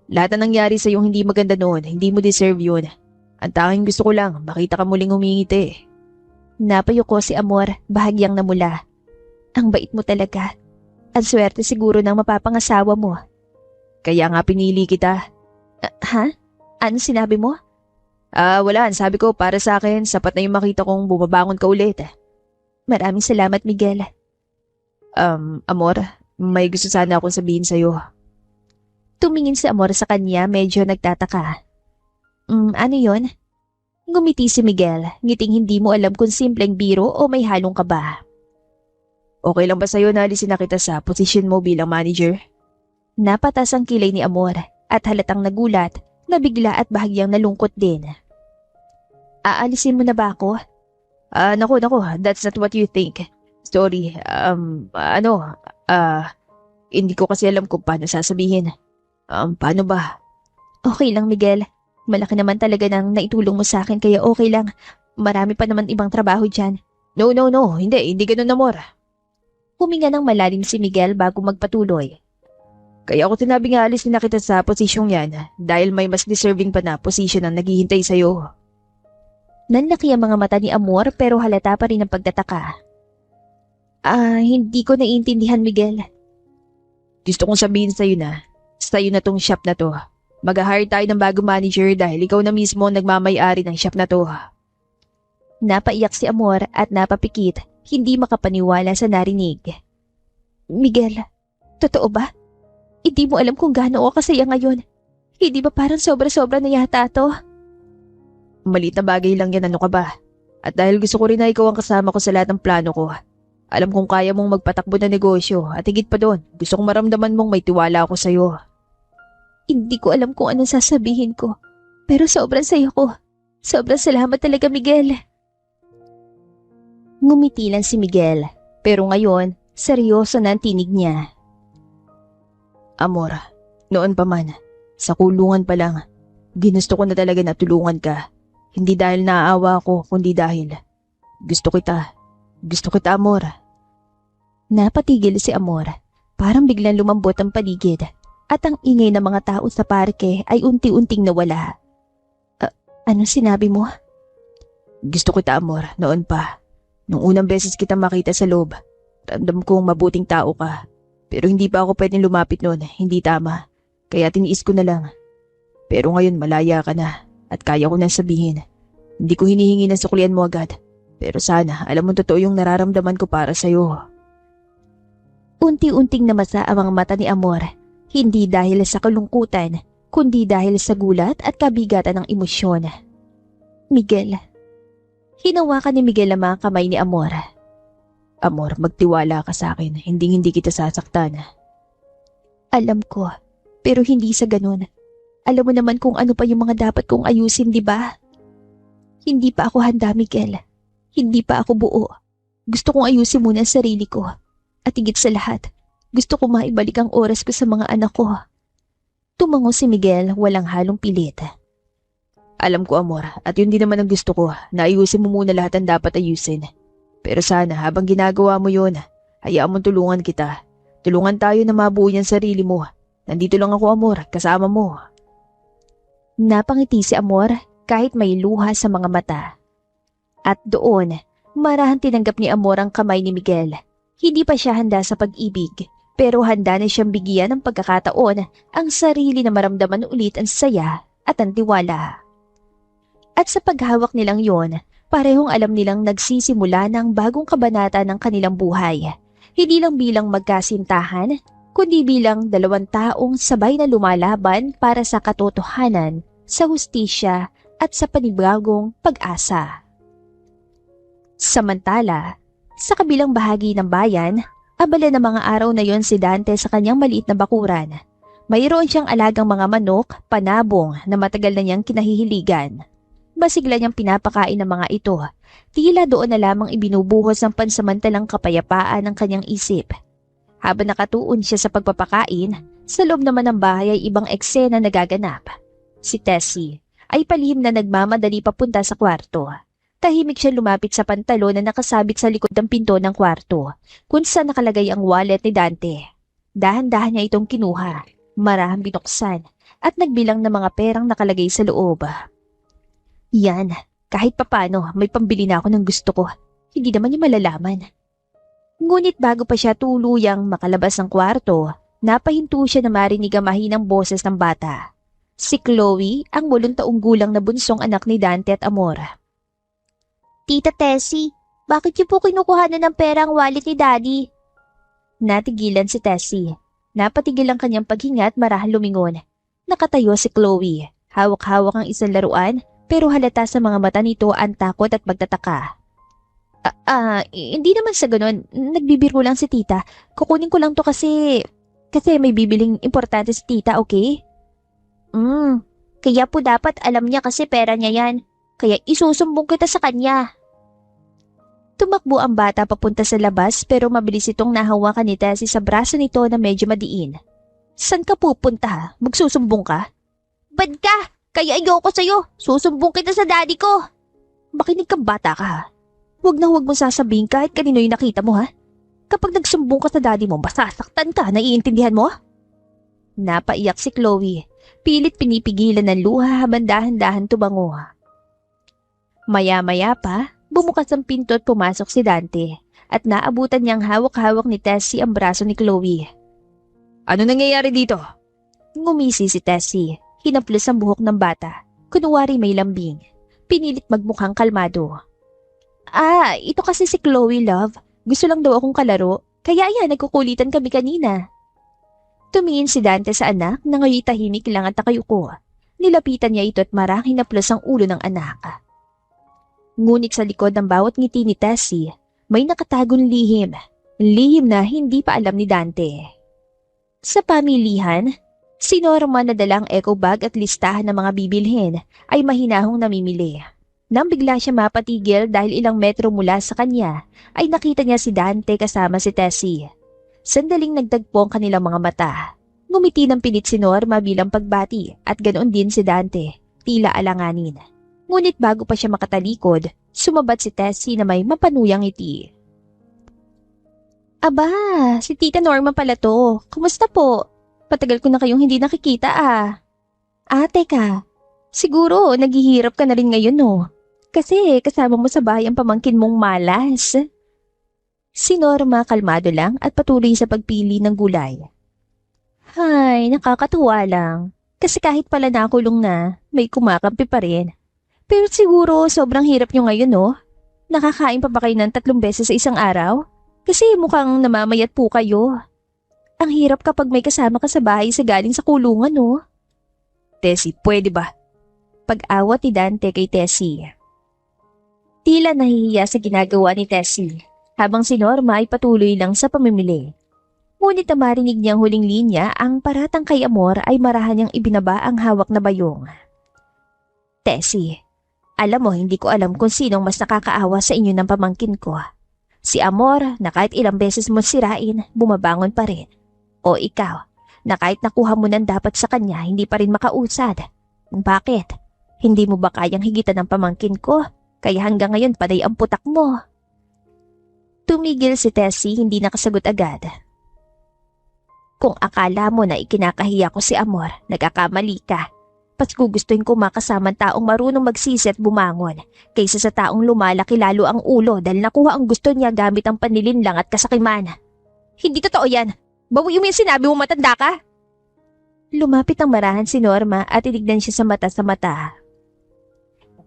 Lahat na nangyari sa'yo hindi maganda noon, hindi mo deserve yun. Ang tanging gusto ko lang, makita ka muling humingiti. Napayuko si Amor, bahagyang namula. Ang bait mo talaga. Ang swerte siguro ng mapapangasawa mo. Kaya nga pinili kita. Ha? Ano sinabi mo? Wala. Sabi ko, para sa akin, sapat na yung makita kong bumabangon ka ulit. Maraming salamat, Miguel. Amor, may gusto sana akong sabihin sa'yo. Tumingin si Amor sa kanya, medyo nagtataka. Ano yon? Ngumiti si Miguel, ngiting hindi mo alam kung simpleng biro o may halong kaba. Okay lang ba sa'yo na alisin na kita sa posisyon mo bilang manager? Napatas ang kilay ni Amor at halatang nagulat, nabigla at bahagyang nalungkot din. Aalisin mo na ba ako? Naku, that's not what you think. Sorry, hindi ko kasi alam kung paano sasabihin. Paano ba? Okay lang, Miguel. Malaki naman talaga nang naitulong mo sa akin kaya okay lang. Marami pa naman ibang trabaho dyan. No, hindi ganun, amor. Huminga ng malalim si Miguel bago magpatuloy. Kaya ako sinabing aalisin na kita sa posisyong yan dahil may mas deserving pa na posisyon ang naghihintay sa'yo. Nanlaki ang mga mata ni Amor pero halata pa rin ang pagtataka. Hindi ko naiintindihan, Miguel. Gusto kong sabihin sa'yo na tong shop na to. Mag-hire tayo ng bagong manager dahil ikaw na mismo ang nagmamay-ari ng shop na to. Napaiyak si Amor at napapikit, hindi makapaniwala sa narinig. Miguel, totoo ba? Hindi mo alam kung gaano ako kasaya ngayon. Hindi ba parang sobra-sobra na yata to? Maliit na bagay lang yan, ano ka ba? At dahil gusto ko rin na ikaw ang kasama ko sa lahat ng plano ko. Alam kong kaya mong magpatakbo ng negosyo at higit pa doon, gusto kong maramdaman mong may tiwala ako sa'yo. Hindi ko alam kung anong sasabihin ko, pero sobrang saya ko. Sobrang salamat talaga, Miguel. Ngumiti lang si Miguel, pero ngayon, seryoso na ang tinig niya. Amor, noon pa man, sa kulungan pa lang, ginusto ko na talaga na tulungan ka. Hindi dahil naaawa ko, kundi dahil gusto kita. Gusto kita, Amor. Napatigil si Amor, parang biglang lumambot ang paligid. At ang ingay ng mga tao sa parke ay unti-unting nawala. Anong sinabi mo? Gusto kita, Amor, noon pa. Nung unang beses kita makita sa loob, ramdam kong mabuting tao ka. Pero hindi pa ako pwedeng lumapit noon, hindi tama. Kaya tiniis ko na lang. Pero ngayon malaya ka na at kaya ko na sabihin. Hindi ko hinihingi ng suklian mo agad. Pero sana alam mo totoo yung nararamdaman ko para sa'yo. Unti-unting namasa ang mga mata ni Amor. Hindi dahil sa kalungkutan, kundi dahil sa gulat at kabigatan ng emosyon. Miguel. Hinawakan ni Miguel ang mga kamay ni Amor. Amor, magtiwala ka sa akin. Hindi kita sasaktan. Alam ko, pero hindi sa ganun. Alam mo naman kung ano pa yung mga dapat kong ayusin, di ba? Hindi pa ako handa, Miguel. Hindi pa ako buo. Gusto kong ayusin muna ang sarili ko. At higit sa lahat, gusto ko maibalik ang oras ko sa mga anak ko. Tumango si Miguel, walang halong pilit. Alam ko, Amor, at yun din naman ang gusto ko, na ayusin mo muna lahat ang dapat ayusin. Pero sana habang ginagawa mo yun, hayaan mong tulungan kita. Tulungan tayo na mabuo yung sarili mo. Nandito lang ako, Amor, kasama mo. Napangiti si Amor kahit may luha sa mga mata. At doon, marahan tinanggap ni Amor ang kamay ni Miguel. Hindi pa siya handa sa pag-ibig, pero handa na siyang bigyan ng pagkakataon ang sarili na maramdaman ulit ang saya at ang tiwala. At sa paghawak nilang yon, parehong alam nilang nagsisimula ng bagong kabanata ng kanilang buhay. Hindi lang bilang magkasintahan, kundi bilang dalawang taong sabay na lumalaban para sa katotohanan, sa hustisya at sa panibagong pag-asa. Samantala, sa kabilang bahagi ng bayan, abala ng mga araw na yon si Dante sa kanyang maliit na bakuran. Mayroon siyang alagang mga manok, panabong na matagal na niyang kinahihiligan. Masigla niyang pinapakain ng mga ito. Tila doon na lamang ibinubuhos ang pansamantalang kapayapaan ng kanyang isip. Habang nakatuon siya sa pagpapakain, sa loob naman ng bahay ay ibang eksena nagaganap. Si Tessie ay palihim na nagmamadali papunta sa kwarto. Tahimik siya lumapit sa pantalon na nakasabit sa likod ng pinto ng kwarto, kung saan nakalagay ang wallet ni Dante. Dahan-dahan niya itong kinuha, marahang binuksan, at nagbilang ng mga perang nakalagay sa loob. Yan, kahit papano may pambili na ako ng gusto ko. Hindi naman niya malalaman. Ngunit bago pa siya tuluyang makalabas ng kwarto, napahinto siya na marinig ang mahinang boses ng bata. Si Chloe, ang 8 taong gulang na bunsong anak ni Dante at Amora. Tita Tessie, bakit niyo po kinukuhanan ng pera ang wallet ni Daddy? Natigilan si Tessie. Napatigil ang kanyang paghinga at marahang lumingon. Nakatayo si Chloe. Hawak-hawak ang isang laruan, pero halata sa mga mata nito ang takot at pagtataka. Hindi naman sa ganun. Nagbibiro lang si tita. Kukunin ko lang to kasi may bibiling importante si tita, okay? Kaya po dapat alam niya kasi pera niya yan. Kaya isusumbong kita sa kanya. Tumakbo ang bata papunta sa labas pero mabilis itong nahawakan ni Tessie sa braso nito na medyo madiin. San ka pupunta? Magsusumbong ka? Bad ka! Kaya ayoko sa'yo! Susumbong kita sa daddy ko! Makinig kang bata ka. Huwag na huwag mo sasabihin kahit kanino yung nakita mo, ha? Kapag nagsumbong ka sa daddy mo, masasaktan ka, naiintindihan mo? Napaiyak si Chloe. Pilit pinipigilan ng luha habang dahan-dahan tumango. Maya-maya pa, bumukas ang pinto at pumasok si Dante at naabutan niyang hawak-hawak ni Tessie ang braso ni Chloe. Ano nangyayari dito? Ngumisi si Tessie. Hinaplos ang buhok ng bata. Kunwari may lambing. Pinilit magmukhang kalmado. Ito kasi si Chloe, love. Gusto lang daw akong kalaro. Kaya yan, nagkukulitan kami kanina. Tumingin si Dante sa anak na ngayon tahimik lang at nakayuko. Nilapitan niya ito at marang hinaplos ang ulo ng anak. Ngunit sa likod ng bawat ngiti ni Tessie, may nakatagong lihim. Lihim na hindi pa alam ni Dante. Sa pamilihan, si Norma na dalang eco bag at listahan ng mga bibilhin ay mahinahong namimili. Nang bigla siya mapatigil dahil ilang metro mula sa kanya, ay nakita niya si Dante kasama si Tessie. Sandaling nagtagpo ang kanilang mga mata. Ngumiti ng pilit si Norma bilang pagbati at ganoon din si Dante, tila alanganin. Ngunit bago pa siya makatalikod, sumabat si Tessie na may mapanuyang ngiti. Aba, si Tita Norma pala to. Kumusta po? Patagal ko na kayong hindi nakikita teka. Siguro naghihirap ka na rin ngayon no? Kasi kasama mo sa bahay ang pamangkin mong malas. Si Norma kalmado lang at patuloy sa pagpili ng gulay. Ay, nakakatuwa lang. Kasi kahit pala nakulong na, may kumakampi pa rin. Pero siguro sobrang hirap nyo ngayon no? Nakakain pa ba kayo ng 3 beses sa isang araw? Kasi mukhang namamayat po kayo. Ang hirap kapag may kasama ka sa bahay sa galing sa kulungan no? Tessie, pwede ba? Pag-awat ni Dante kay Tessie. Tila nahihiya sa ginagawa ni Tessie, habang si Norma ay patuloy lang sa pamimili. Ngunit na marinig niyang huling linya, ang paratang kay Amor ay marahan niyang ibinaba ang hawak na bayong. Tessie, alam mo hindi ko alam kung sinong mas nakakaawa sa inyo ng pamangkin ko. Si Amor na kahit ilang beses mo sirain, bumabangon pa rin. O ikaw, na kahit nakuha mo ng dapat sa kanya, hindi pa rin makausad. Bakit? Hindi mo ba kayang higitan ng pamangkin ko? Kaya hanggang ngayon paday ang putak mo. Tumigil si Tessie, hindi nakasagot agad. Kung akala mo na ikinakahiya ko si Amor, nagkakamali ka. Mas gugustuhin ko makasama taong marunong magsisi at bumangon, kaysa sa taong lumalaki lalo ang ulo dahil nakuha ang gusto niya gamit ang panlilinlang at kasakiman. Hindi totoo yan. Bawiin mo yung sinabi mo, matanda ka. Lumapit ang marahan si Norma at tinignan siya sa mata.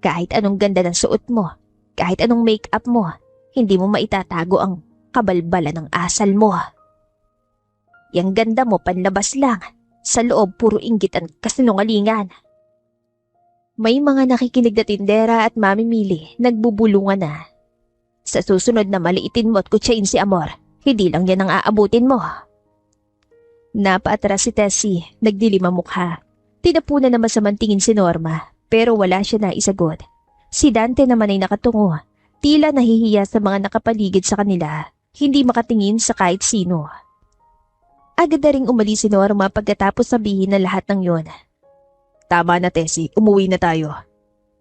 Kahit anong ganda ng suot mo, kahit anong make-up mo, hindi mo maitatago ang kabalbalan ng asal mo. Yang ganda mo panlabas lang, sa loob puro inggit at kasinungalingan. May mga nakikinig na tindera at mamimili, nagbubulungan na. Sa susunod na maliitin mo at kutsain si Amor, hindi lang yan ang aabutin mo. Napaatras si Tessie, nagdilim ang mukha. Tinapunan na masamang tingin si Norma. Pero wala siya na isagot. Si Dante naman ay nakatungo, tila nahihiya sa mga nakapaligid sa kanila, hindi makatingin sa kahit sino. Agad na ring umalis si Norma pagkatapos sabihin na lahat ng yon. Tama na, Tessie. Umuwi na tayo.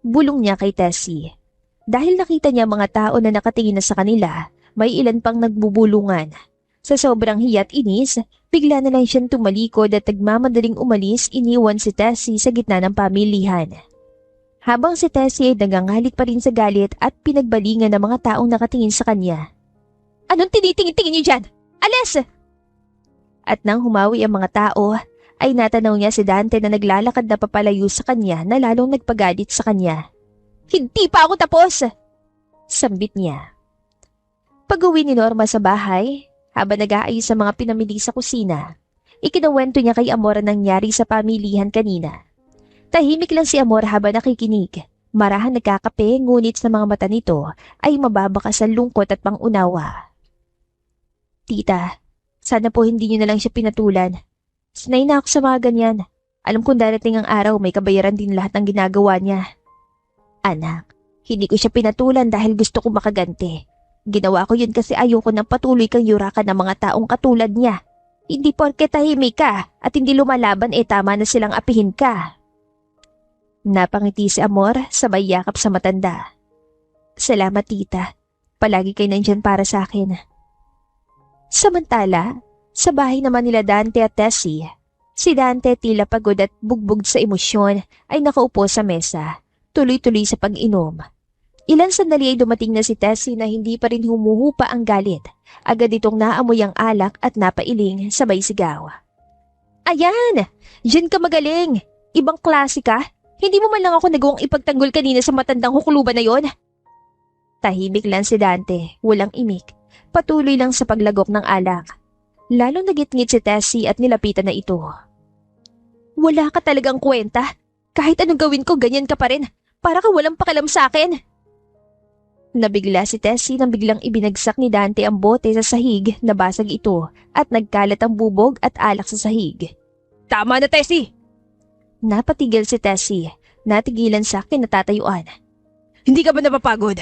Bulong niya kay Tessie. Dahil nakita niya mga tao na nakatingin na sa kanila, may ilan pang nagbubulungan. Sa sobrang hiya't inis, bigla na lang siyang tumalikod at nagmamadaling umalis, iniwan si Tessie sa gitna ng pamilihan. Habang si Tessie ay nagangalit pa rin sa galit at pinagbalingan ng mga taong nakatingin sa kanya. Anong tinitingin-tingin niyo dyan? Alis! At nang humawi ang mga tao, ay natanaw niya si Dante na naglalakad na papalayo sa kanya na lalong nagpagalit sa kanya. Hindi pa ako tapos! Sambit niya. Pag-uwi ni Norma sa bahay, habang nag-aayos sa mga pinamili sa kusina, ikinuwento niya kay Amor ang nangyari sa pamilihan kanina. Tahimik lang si Amor habang nakikinig. Marahan nagkakape, ngunit sa mga mata nito ay mababakas ang lungkot at pangunawa. Tita, sana po hindi niyo na lang siya pinatulan. Sanay na ako sa mga ganyan. Alam kong darating ang araw may kabayaran din lahat ng ginagawa niya. Anak, hindi ko siya pinatulan dahil gusto ko makaganti. Ginawa ko yun kasi ayoko nang patuloy kang yurakan ng mga taong katulad niya. Hindi porke tahimik ka at hindi lumalaban tama na silang apihin ka. Napangiti si Amor sabay yakap sa matanda. Salamat tita, palagi kayo nandyan para sa akin. Samantala, sa bahay naman nila Dante at Tessie, si Dante tila pagod at bugbog sa emosyon ay nakaupo sa mesa, tuloy-tuloy sa pag-inom. Ilan sandali ay dumating na si Tessie na hindi pa rin humuhupa ang galit. Agad itong naamoy ang alak at napailing sabay sigaw. Ayan! Diyan ka magaling! Ibang klase ka? Hindi mo man lang ako nagawang ipagtanggol kanina sa matandang hukuluban na yon? Tahimik lang si Dante, walang imik. Patuloy lang sa paglagok ng alak. Lalong nagitngit si Tessie at nilapitan na ito. Wala ka talagang kwenta. Kahit anong gawin ko, ganyan ka pa rin. Para ka walang pakialam sa akin. Nabigla si Tessie nang biglang ibinagsak ni Dante ang bote sa sahig, nabasag ito at nagkalat ang bubog at alak sa sahig. Tama na, Tessie! Napatigil si Tessie, natigilan sa kinatatayuan. Hindi ka ba napapagod?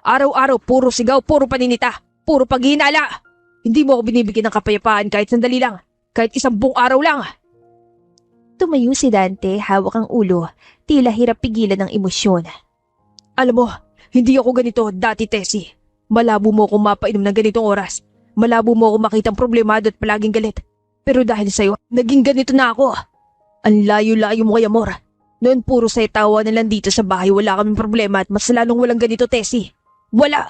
Araw-araw puro sigaw, puro paninita, puro paghihinala. Hindi mo ako binibigyan ng kapayapaan kahit sandali lang, kahit isang buong araw lang. Tumayo si Dante, hawak ang ulo, tila hirap pigilan ng emosyon. Alam mo, hindi ako ganito dati, Tessie. Malabo mo akong mapainom ng ganitong oras. Malabo mo akong makitang problemado at palaging galit. Pero dahil sa'yo, naging ganito na ako. Ang layo-layo mo kay Amor. Noon puro sa'yo tawa na lang dito sa bahay, wala kaming problema at mas lalong walang ganito, Tessie. Wala!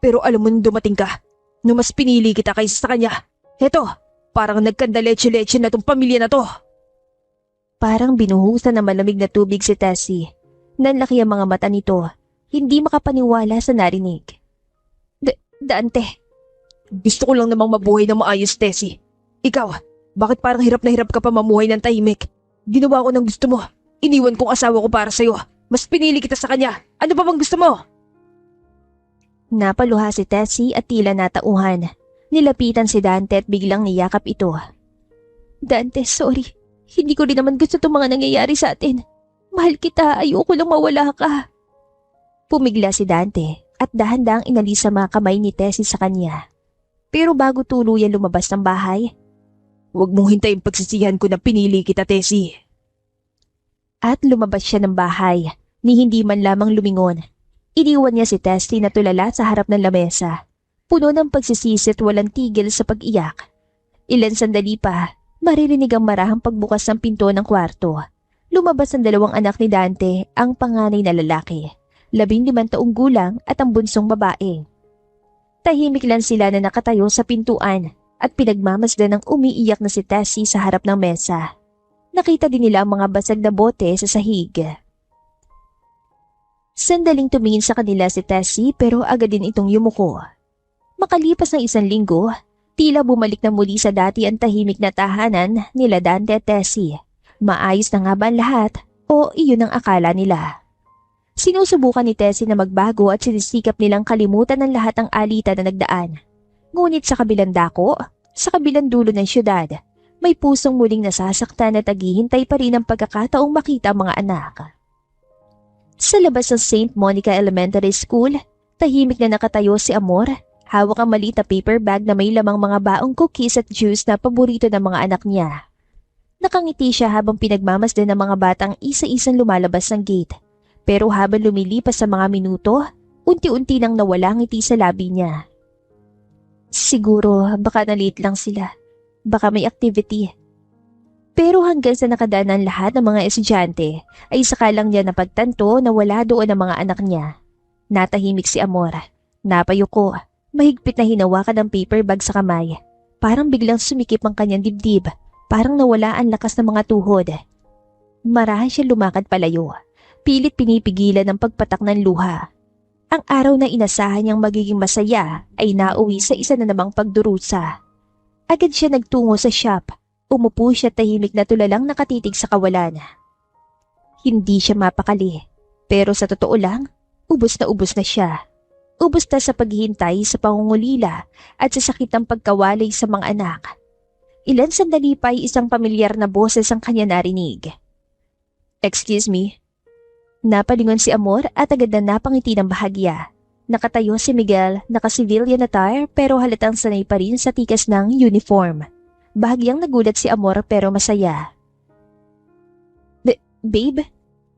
Pero alam mo nung dumating ka, nung mas pinili kita kaysa sa kanya. Heto, parang nagkandaleche-leche na tong pamilya na to. Parang binuhusan ng malamig na tubig si Tessie. Nanlaki ang mga mata nito. Hindi makapaniwala sa narinig. Dante. Gusto ko lang namang mabuhay na maayos, Tessie. Ikaw, bakit parang hirap na hirap ka pa mamuhay ng tahimik? Ginawa ko ng gusto mo. Iniwan kong asawa ko para sa'yo. Mas pinili kita sa kanya. Ano pa bang gusto mo? Napaluha si Tessie at tila natauhan. Nilapitan si Dante at biglang niyakap ito. Dante, sorry. Hindi ko rin naman gusto itong mga nangyayari sa atin. Mahal kita, ayoko lang mawala ka. Pumigla si Dante at dahan-dahang inalis sa mga kamay ni Tessie sa kanya. Pero bago tuluyan lumabas ng bahay, huwag mong hintayin pagsisihan ko na pinili kita, Tessie. At lumabas siya ng bahay, ni hindi man lamang lumingon. Iniwan niya si Tessie na tulala sa harap ng lamesa, puno ng pagsisisi at walang tigil sa pag-iyak. Ilan sandali pa, maririnig ang marahang pagbukas ng pinto ng kwarto. Lumabas ang dalawang anak ni Dante, ang panganay na lalaki. 15 taong gulang at ang bunsong babae. Tahimik lang sila na nakatayo sa pintuan at pinagmamasdan ng umiiyak na si Tessie sa harap ng mesa. Nakita din nila ang mga basag na bote sa sahig. Sandaling tumingin sa kanila si Tessie pero agad din itong yumuko. Makalipas ng 1 linggo, tila bumalik na muli sa dati ang tahimik na tahanan nila Dante at Tessie. Maayos na nga ba ang lahat o iyon ang akala nila? Sinusubukan ni Tessie na magbago at sinisikap nilang kalimutan ng lahat ng alitan na nagdaan. Ngunit sa kabilang dako, sa kabilang dulo ng syudad, may pusong muling nasasaktan at naghihintay pa rin ang pagkakataong makita ang mga anak. Sa labas ng St. Monica Elementary School, tahimik na nakatayo si Amor, hawak ang maliit na paper bag na may lamang mga baong cookies at juice na paborito ng mga anak niya. Nakangiti siya habang pinagmamasdan ng mga batang isa-isang lumalabas ng gate. Pero habang lumilipas sa mga minuto, unti-unti nang nawala ang ngiti sa labi niya. Siguro baka na-late lang sila. Baka may activity. Pero hanggang sa nakadaan ng lahat ng mga estudyante, ay saka lang niya napagtanto na wala doon ang mga anak niya. Natahimik si Amor. Napayuko. Mahigpit na hinawakan ng paper bag sa kamay. Parang biglang sumikip ang kanyang dibdib. Parang nawala ang lakas ng mga tuhod. Marahan siya lumakad palayo. Pilit pinipigilan ng pagpatak ng luha. Ang araw na inasahan niyang magiging masaya ay nauwi sa isa na namang pagdurusa. Agad siya nagtungo sa shop. Umupo siya tahimik na tulalang nakatitig sa kawalan. Hindi siya mapakali. Pero sa totoo lang, ubos na siya. Ubos na sa paghihintay sa pangungulila at sa sakit ng pagkawalay sa mga anak. Ilan sandali pa ay isang pamilyar na boses ang kanya narinig. Excuse me? Napalingon si Amor at agad na napangiti ng bahagya. Nakatayo si Miguel, naka-civilian attire pero halatang sanay pa rin sa tikas ng uniform. Bahagyang nagulat si Amor pero masaya. Babe,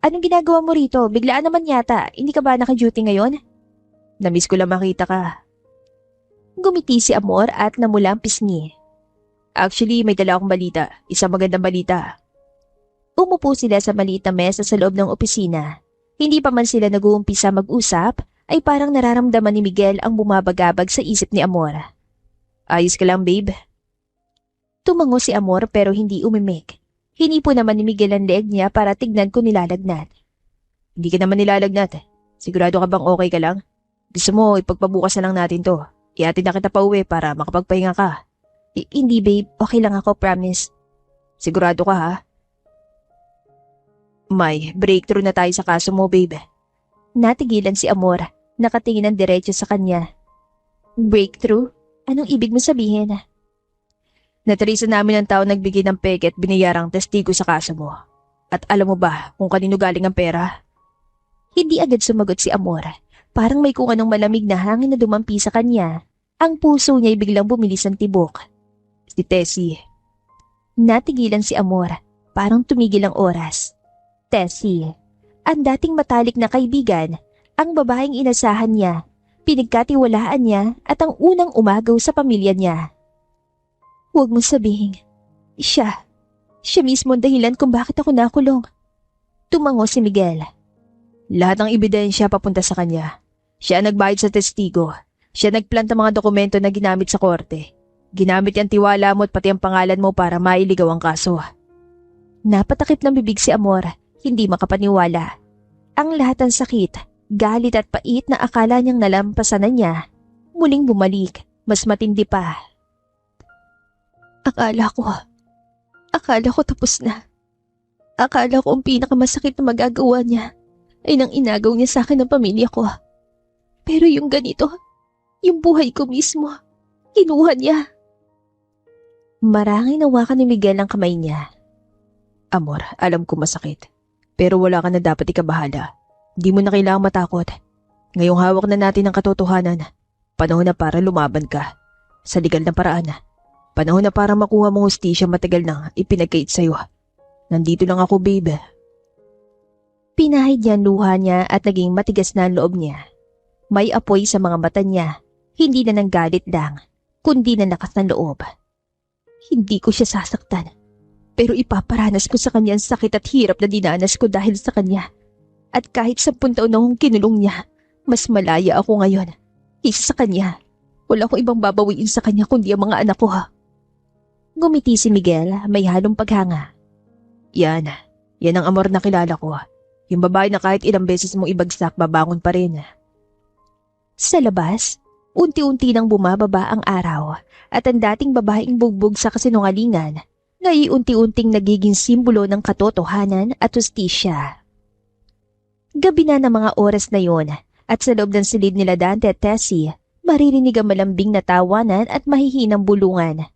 anong ginagawa mo rito? Biglaan naman yata. Hindi ka ba naka-duty ngayon? Namiss ko lang makita ka. Gumiti si Amor at namula ang pisngi. Actually, may dala akong balita. Isang magandang balita. Umupo sila sa maliit na mesa sa loob ng opisina. Hindi pa man sila nag-uumpisa mag-usap, ay parang nararamdaman ni Miguel ang bumabagabag sa isip ni Amor. Ayos ka lang, babe? Tumango si Amor pero hindi umimik. Hinipo naman ni Miguel ang leeg niya para tignan kung nilalagnat. Hindi ka naman nilalagnat. Sigurado ka bang okay ka lang? Gusto mo, ipagpabukas na lang natin to. Ihatid na kita pa uwi para makapagpahinga ka. Hindi, babe. Okay lang ako, promise. Sigurado ka, ha? May breakthrough na tayo sa kaso mo, babe. Natigilan si Amor. Nakatingin ng diretso sa kanya. Breakthrough? Anong ibig mo sabihin? Natrisa namin ang tao nagbigay ng peke at binayarang testigo sa kaso mo. At alam mo ba kung kanino galing ang pera? Hindi agad sumagot si Amor. Parang may kung anong malamig na hangin na dumampi sa kanya. Ang puso niya ay biglang bumilis ng tibok. Si Tessie. Natigilan si Amor. Parang tumigil ang oras. Tessie. Ang dating matalik na kaibigan. Ang babaeng inasahan niya. Pinagkatiwalaan niya at ang unang umagaw sa pamilya niya. Huwag mo sabihin. Siya mismo ang dahilan kung bakit ako nakulong. Tumango si Miguel. Lahat ng ebidensya papunta sa kanya. Siya ang nagbayad sa testigo. Siya nagplanta mga dokumento na ginamit sa korte. Ginamit ang tiwala mo at pati ang pangalan mo para mailigaw ang kaso. Napatakip ng bibig si Amor, hindi makapaniwala. Ang lahat ng sakit, galit at pait na akala niyang nalampasan na niya, muling bumalik, mas matindi pa. Akala ko tapos na. Akala ko ang pinakamasakit na magagawa niya ay nang inagaw niya sa akin ng pamilya ko. Pero yung ganito, yung buhay ko mismo, kinuha niya. Marangay nawakan ni Miguel ang kamay niya. Amor, alam ko masakit. Pero wala ka na dapat ikabahala. Hindi mo na kailangang matakot. Ngayong hawak na natin ang katotohanan. Panahon na para lumaban ka. Sa legal na paraan. Panahon na para makuha mong hustisya matagal nang ipinagkait sa'yo. Nandito lang ako, babe. Pinahid niya ang luha niya at naging matigas na ang loob niya. May apoy sa mga mata niya. Hindi na ng galit lang, kundi na lakas ng loob. Hindi ko siya sasaktan. Pero ipaparanas ko sa kanya ang sakit at hirap na dinanas ko dahil sa kanya. At kahit 10 taon na akong kinulong niya, mas malaya ako ngayon. Isa sa kanya. Wala akong ibang babawiin sa kanya kundi ang mga anak ko. Gumiti si Miguel, may halong paghanga. Yan ang Amor na kilala ko. Yung babae na kahit ilang beses mong ibagsak, babangon pa rin. Sa labas, unti-unti nang bumababa ang araw at ang dating babaeng bugbog sa kasinungalingan, ngayon unti-unting nagiging simbolo ng katotohanan at hustisya. Gabi na ng mga oras na yon at sa loob ng silid nila Dante at Tessie, maririnig ang malambing na tawanan at mahihinang bulungan.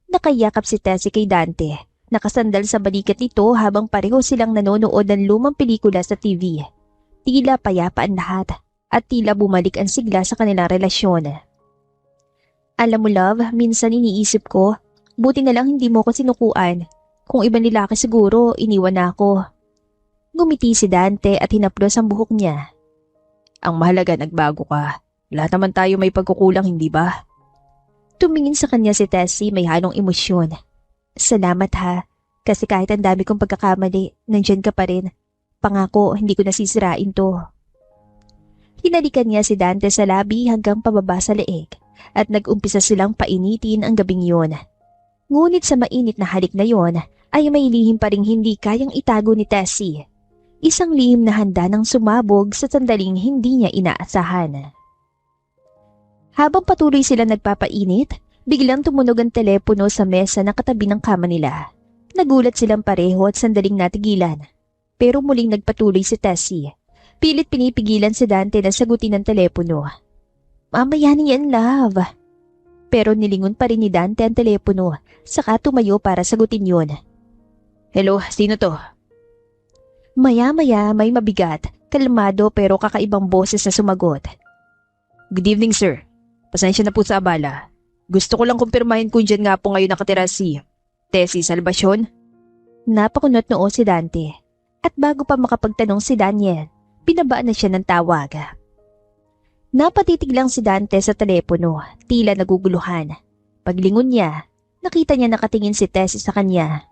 Nakayakap si Tessie kay Dante, nakasandal sa balikat nito habang pareho silang nanonood ng lumang pelikula sa TV. Tila payapa ang lahat at tila bumalik ang sigla sa kanilang relasyon. Alam mo love, minsan iniisip ko, buti na lang hindi mo ko sinukuan. Kung ibang lalaki siguro, iniwan na ako. Ngumiti si Dante at hinaplos ang buhok niya. Ang mahalaga nagbago ka. Lahat naman tayo may pagkukulang, hindi ba? Tumingin sa kanya si Tessie may halong emosyon. Salamat ha, kasi kahit ang dami kong pagkakamali, nandyan ka pa rin. Pangako, hindi ko nasisirain to. Hinalikan niya si Dante sa labi hanggang pababa sa leeg at nag-umpisa silang painitin ang gabing yon. Ngunit sa mainit na halik na yon ay may lihim pa ring hindi kayang itago ni Tessie. Isang lihim na handa ng sumabog sa sandaling hindi niya inaasahan. Habang patuloy sila nagpapainit, biglang tumunog ang telepono sa mesa na katabi ng kama nila. Nagulat silang pareho at sandaling natigilan. Pero muling nagpatuloy si Tessie. Pilit pinipigilan si Dante na sagutin ang telepono. Mamaya na yan, love. Pero nilingon pa rin ni Dante ang telepono, saka tumayo para sagutin yon. Hello, sino to? Maya-maya may mabigat, kalmado pero kakaibang boses na sumagot. Good evening, sir. Pasensya na po sa abala. Gusto ko lang kumpirmahin kung dyan nga po ngayon nakatira si Tessie Salvacion. Napakunot noo si Dante. At bago pa makapagtanong si Daniel, pinabaan na siya ng tawag. Napatitig lang si Dante sa telepono, tila naguguluhan. Paglingon niya, nakita niya nakatingin si Tessie sa kanya.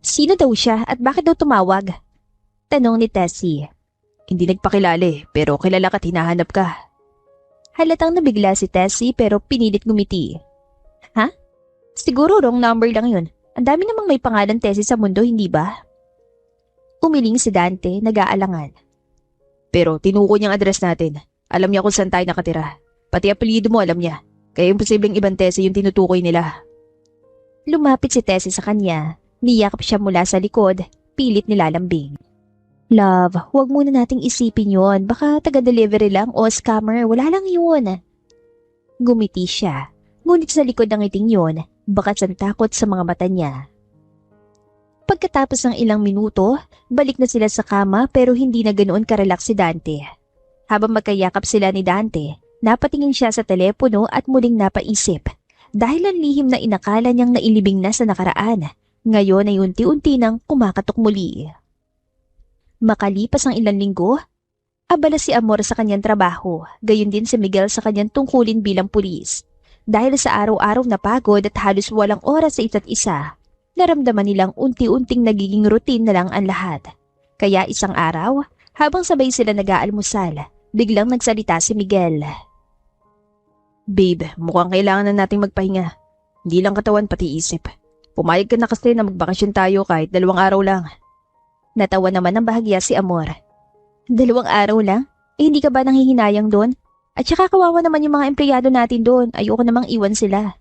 Sino daw siya at bakit daw tumawag? Tanong ni Tessie. Hindi nagpakilala pero kilala ka't hinahanap ka. Halatang nabigla si Tessie pero pinilit ngumiti. Ha? Siguro wrong number lang yun. Ang dami namang may pangalan Tessie sa mundo, hindi ba? Umiling si Dante, nag-aalangan. Pero tinuko niyang address natin. Alam niya kung saan tayo nakatira. Pati apelyido mo alam niya. Kaya imposibleng ibang Tessie yung tinutukoy nila. Lumapit si Tessie sa kanya. Niyakap siya mula sa likod. Pilit nilalambing. Love, huwag muna nating isipin yon. Baka taga-delivery lang o scammer. Wala lang yun. Gumiti siya. Ngunit sa likod ng ngiting yon, bakas ang takot sa mga mata niya. Pagkatapos ng ilang minuto, balik na sila sa kama pero hindi na ganoon karelax si Dante. Habang magkayakap sila ni Dante, napatingin siya sa telepono at muling napaisip. Dahil ang lihim na inakala niyang nailibing na sa nakaraan, ngayon ay unti-unti nang kumakatok muli. Makalipas ang ilang linggo, abala si Amor sa kanyang trabaho, gayon din si Miguel sa kanyang tungkulin bilang pulis. Dahil sa araw-araw na pagod at halos walang oras sa isa't isa, naramdaman nilang unti-unting nagiging routine na lang ang lahat. Kaya isang araw, habang sabay sila nag-aalmusal, biglang nagsalita si Miguel. Babe, mukhang kailangan na nating magpahinga. Hindi lang katawan pati isip. Pumayag ka na kasi na magbakasyon tayo kahit 2 araw lang. Natawa naman ng bahagya si Amor. 2 araw lang? Hindi ka ba nanghihinayang doon? At saka kawawa naman yung mga empleyado natin doon. Ayoko namang iwan sila.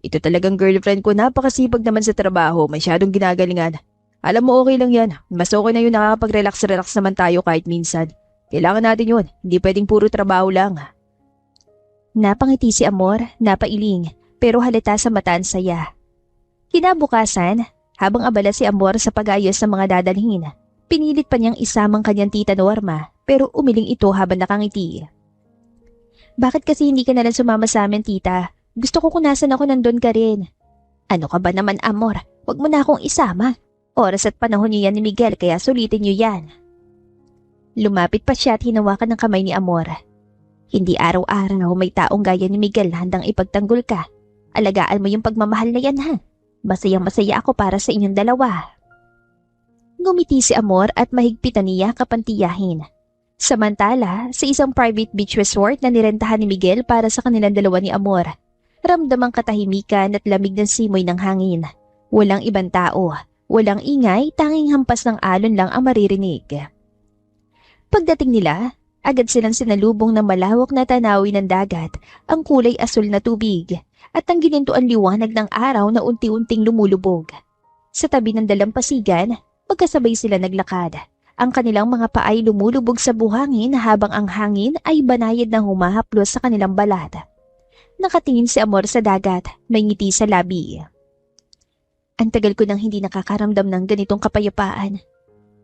Ito talagang girlfriend ko, napakasipag naman sa trabaho, masyadong ginagalingan. Alam mo okay lang yan, mas okay na yun nakakapag-relax naman tayo kahit minsan. Kailangan natin yun, hindi pwedeng puro trabaho lang. Napangiti si Amor, napailing, pero halata sa mata ang saya. Kinabukasan, habang abala si Amor sa pag-ayos ng mga dadalhin, pinilit pa niyang isamang kanyang tita Norma, pero umiling ito habang nakangiti. Bakit kasi hindi ka nalang sumama sa amin, tita? Gusto ko kung nasan ako nandun ka rin. Ano ka ba naman, Amor? Huwag mo na akong isama. Oras at panahon niyo yan ni Miguel kaya sulitin niyo yan. Lumapit pa siya at hinawakan ng kamay ni Amor. Hindi araw-araw may taong gaya ni Miguel handang ipagtanggol ka. Alagaan mo yung pagmamahal na yan ha. Masayang-masaya ako para sa inyong dalawa. Ngumiti si Amor at mahigpitan niya kapantiyahin. Samantala, sa isang private beach resort na nirentahan ni Miguel para sa kanilang dalawa ni Amor, ramdamang katahimikan at lamig ng simoy ng hangin. Walang ibang tao, walang ingay, tanging hampas ng alon lang ang maririnig. Pagdating nila, agad silang sinalubong ng malawak na tanawin ng dagat, ang kulay asul na tubig, at ang ginintuan liwanag ng araw na unti-unting lumulubog. Sa tabi ng dalampasigan, magkasabay sila naglakad. Ang kanilang mga paay lumulubog sa buhangin habang ang hangin ay banayad na humahaplos sa kanilang balat. Nakatingin si Amor sa dagat, may ngiti sa labi. Ang tagal ko nang hindi nakakaramdam ng ganitong kapayapaan.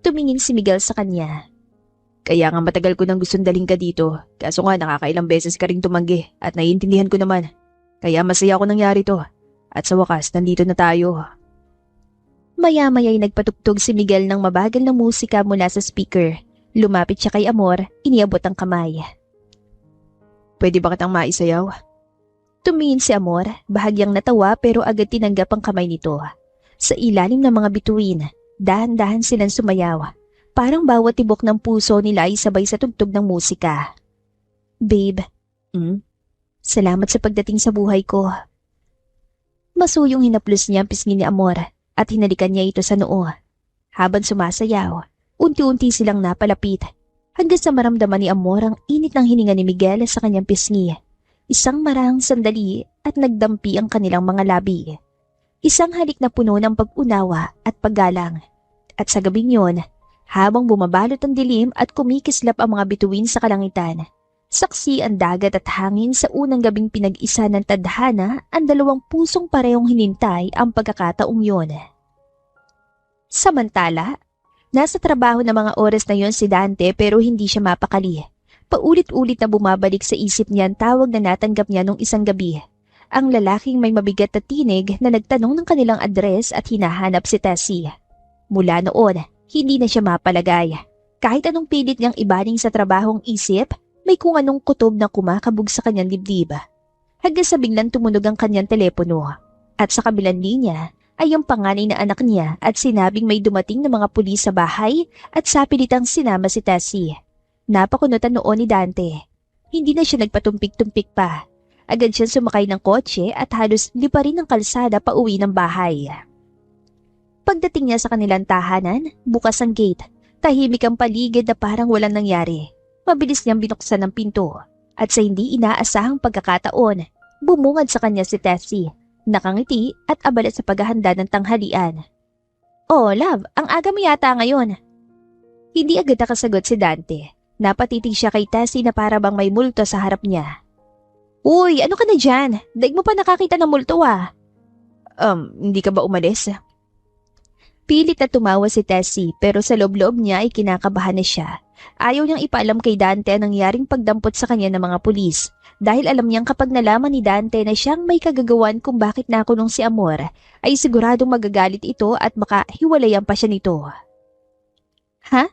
Tumingin si Miguel sa kanya. Kaya nga matagal ko nang gustong daling ka dito. Kaso nga nakakailang beses ka ring tumanggi at naiintindihan ko naman. Kaya masaya ako nangyari to. At sa wakas, nandito na tayo. Maya-maya'y nagpatugtog si Miguel ng mabagal na musika mula sa speaker. Lumapit siya kay Amor, iniabot ang kamay. Pwede ba kitang maisayaw? Tumingin si Amor, bahagyang natawa pero agad tinanggap ang kamay nito. Sa ilalim ng mga bituin, dahan-dahan silang sumayaw. Parang bawat tibok ng puso nila ay sabay sa tugtog ng musika. Babe, salamat sa pagdating sa buhay ko. Masuyong hinaplos niya ang pisngi ni Amor at hinalikan niya ito sa noo. Habang sumasayaw, unti-unti silang napalapit hanggang sa maramdaman ni Amor ang init ng hininga ni Miguel sa kanyang pisngi. Isang marang sandali at nagdampi ang kanilang mga labi. Isang halik na puno ng pag-unawa at paggalang. At sa gabing yon, habang bumabalot ang dilim at kumikislap ang mga bituin sa kalangitan, saksi ang dagat at hangin sa unang gabing pinag-isa ng tadhana, ang dalawang pusong parehong hinintay ang pagkakataong yon. Samantala, nasa trabaho na mga oras na yon si Dante pero hindi siya mapakali. Paulit-ulit na bumabalik sa isip niya ang tawag na natanggap niya nung isang gabi. Ang lalaking may mabigat na tinig na nagtanong ng kanilang address at hinahanap si Tessie. Mula noon, hindi na siya mapalagay. Kahit anong pilit niyang ibaling sa trabahong isip, may kung anong kutob na kumakabog sa kanyang dibdib. Hanggang sa biglang tumunog ang kanyang telepono. At sa kabilang linya ay ang panganay na anak niya at sinabing may dumating na mga pulis sa bahay at sapilitang sinama si Tessie. Napakunutan noon ni Dante. Hindi na siya nagpatumpik-tumpik pa. Agad siyang sumakay ng kotse at halos liparin ng kalsada pa uwi ng bahay. Pagdating niya sa kanilang tahanan, bukas ang gate. Tahimik ang paligid na parang walang nangyari. Mabilis niyang binuksan ang pinto. At sa hindi inaasahang pagkakataon, bumungad sa kanya si Tessie. Nakangiti at abala sa paghahanda ng tanghalian. "Oh, love, ang aga mo yata ngayon." Hindi agad nakasagot si Dante. Napatitig siya kay Tessie na para bang may multo sa harap niya. "Uy, ano ka na dyan? Daig mo pa nakakita ng multo ah." Hindi ka ba umalis? Pilit na tumawa si Tessie pero sa loob-loob niya ay kinakabahan na siya. Ayaw niyang ipaalam kay Dante ang nangyaring pagdampot sa kanya ng mga pulis dahil alam niyang kapag nalaman ni Dante na siyang may kagagawan kung bakit nakulong si Amor ay siguradong magagalit ito at baka hiwalayan pa siya nito. "Ha?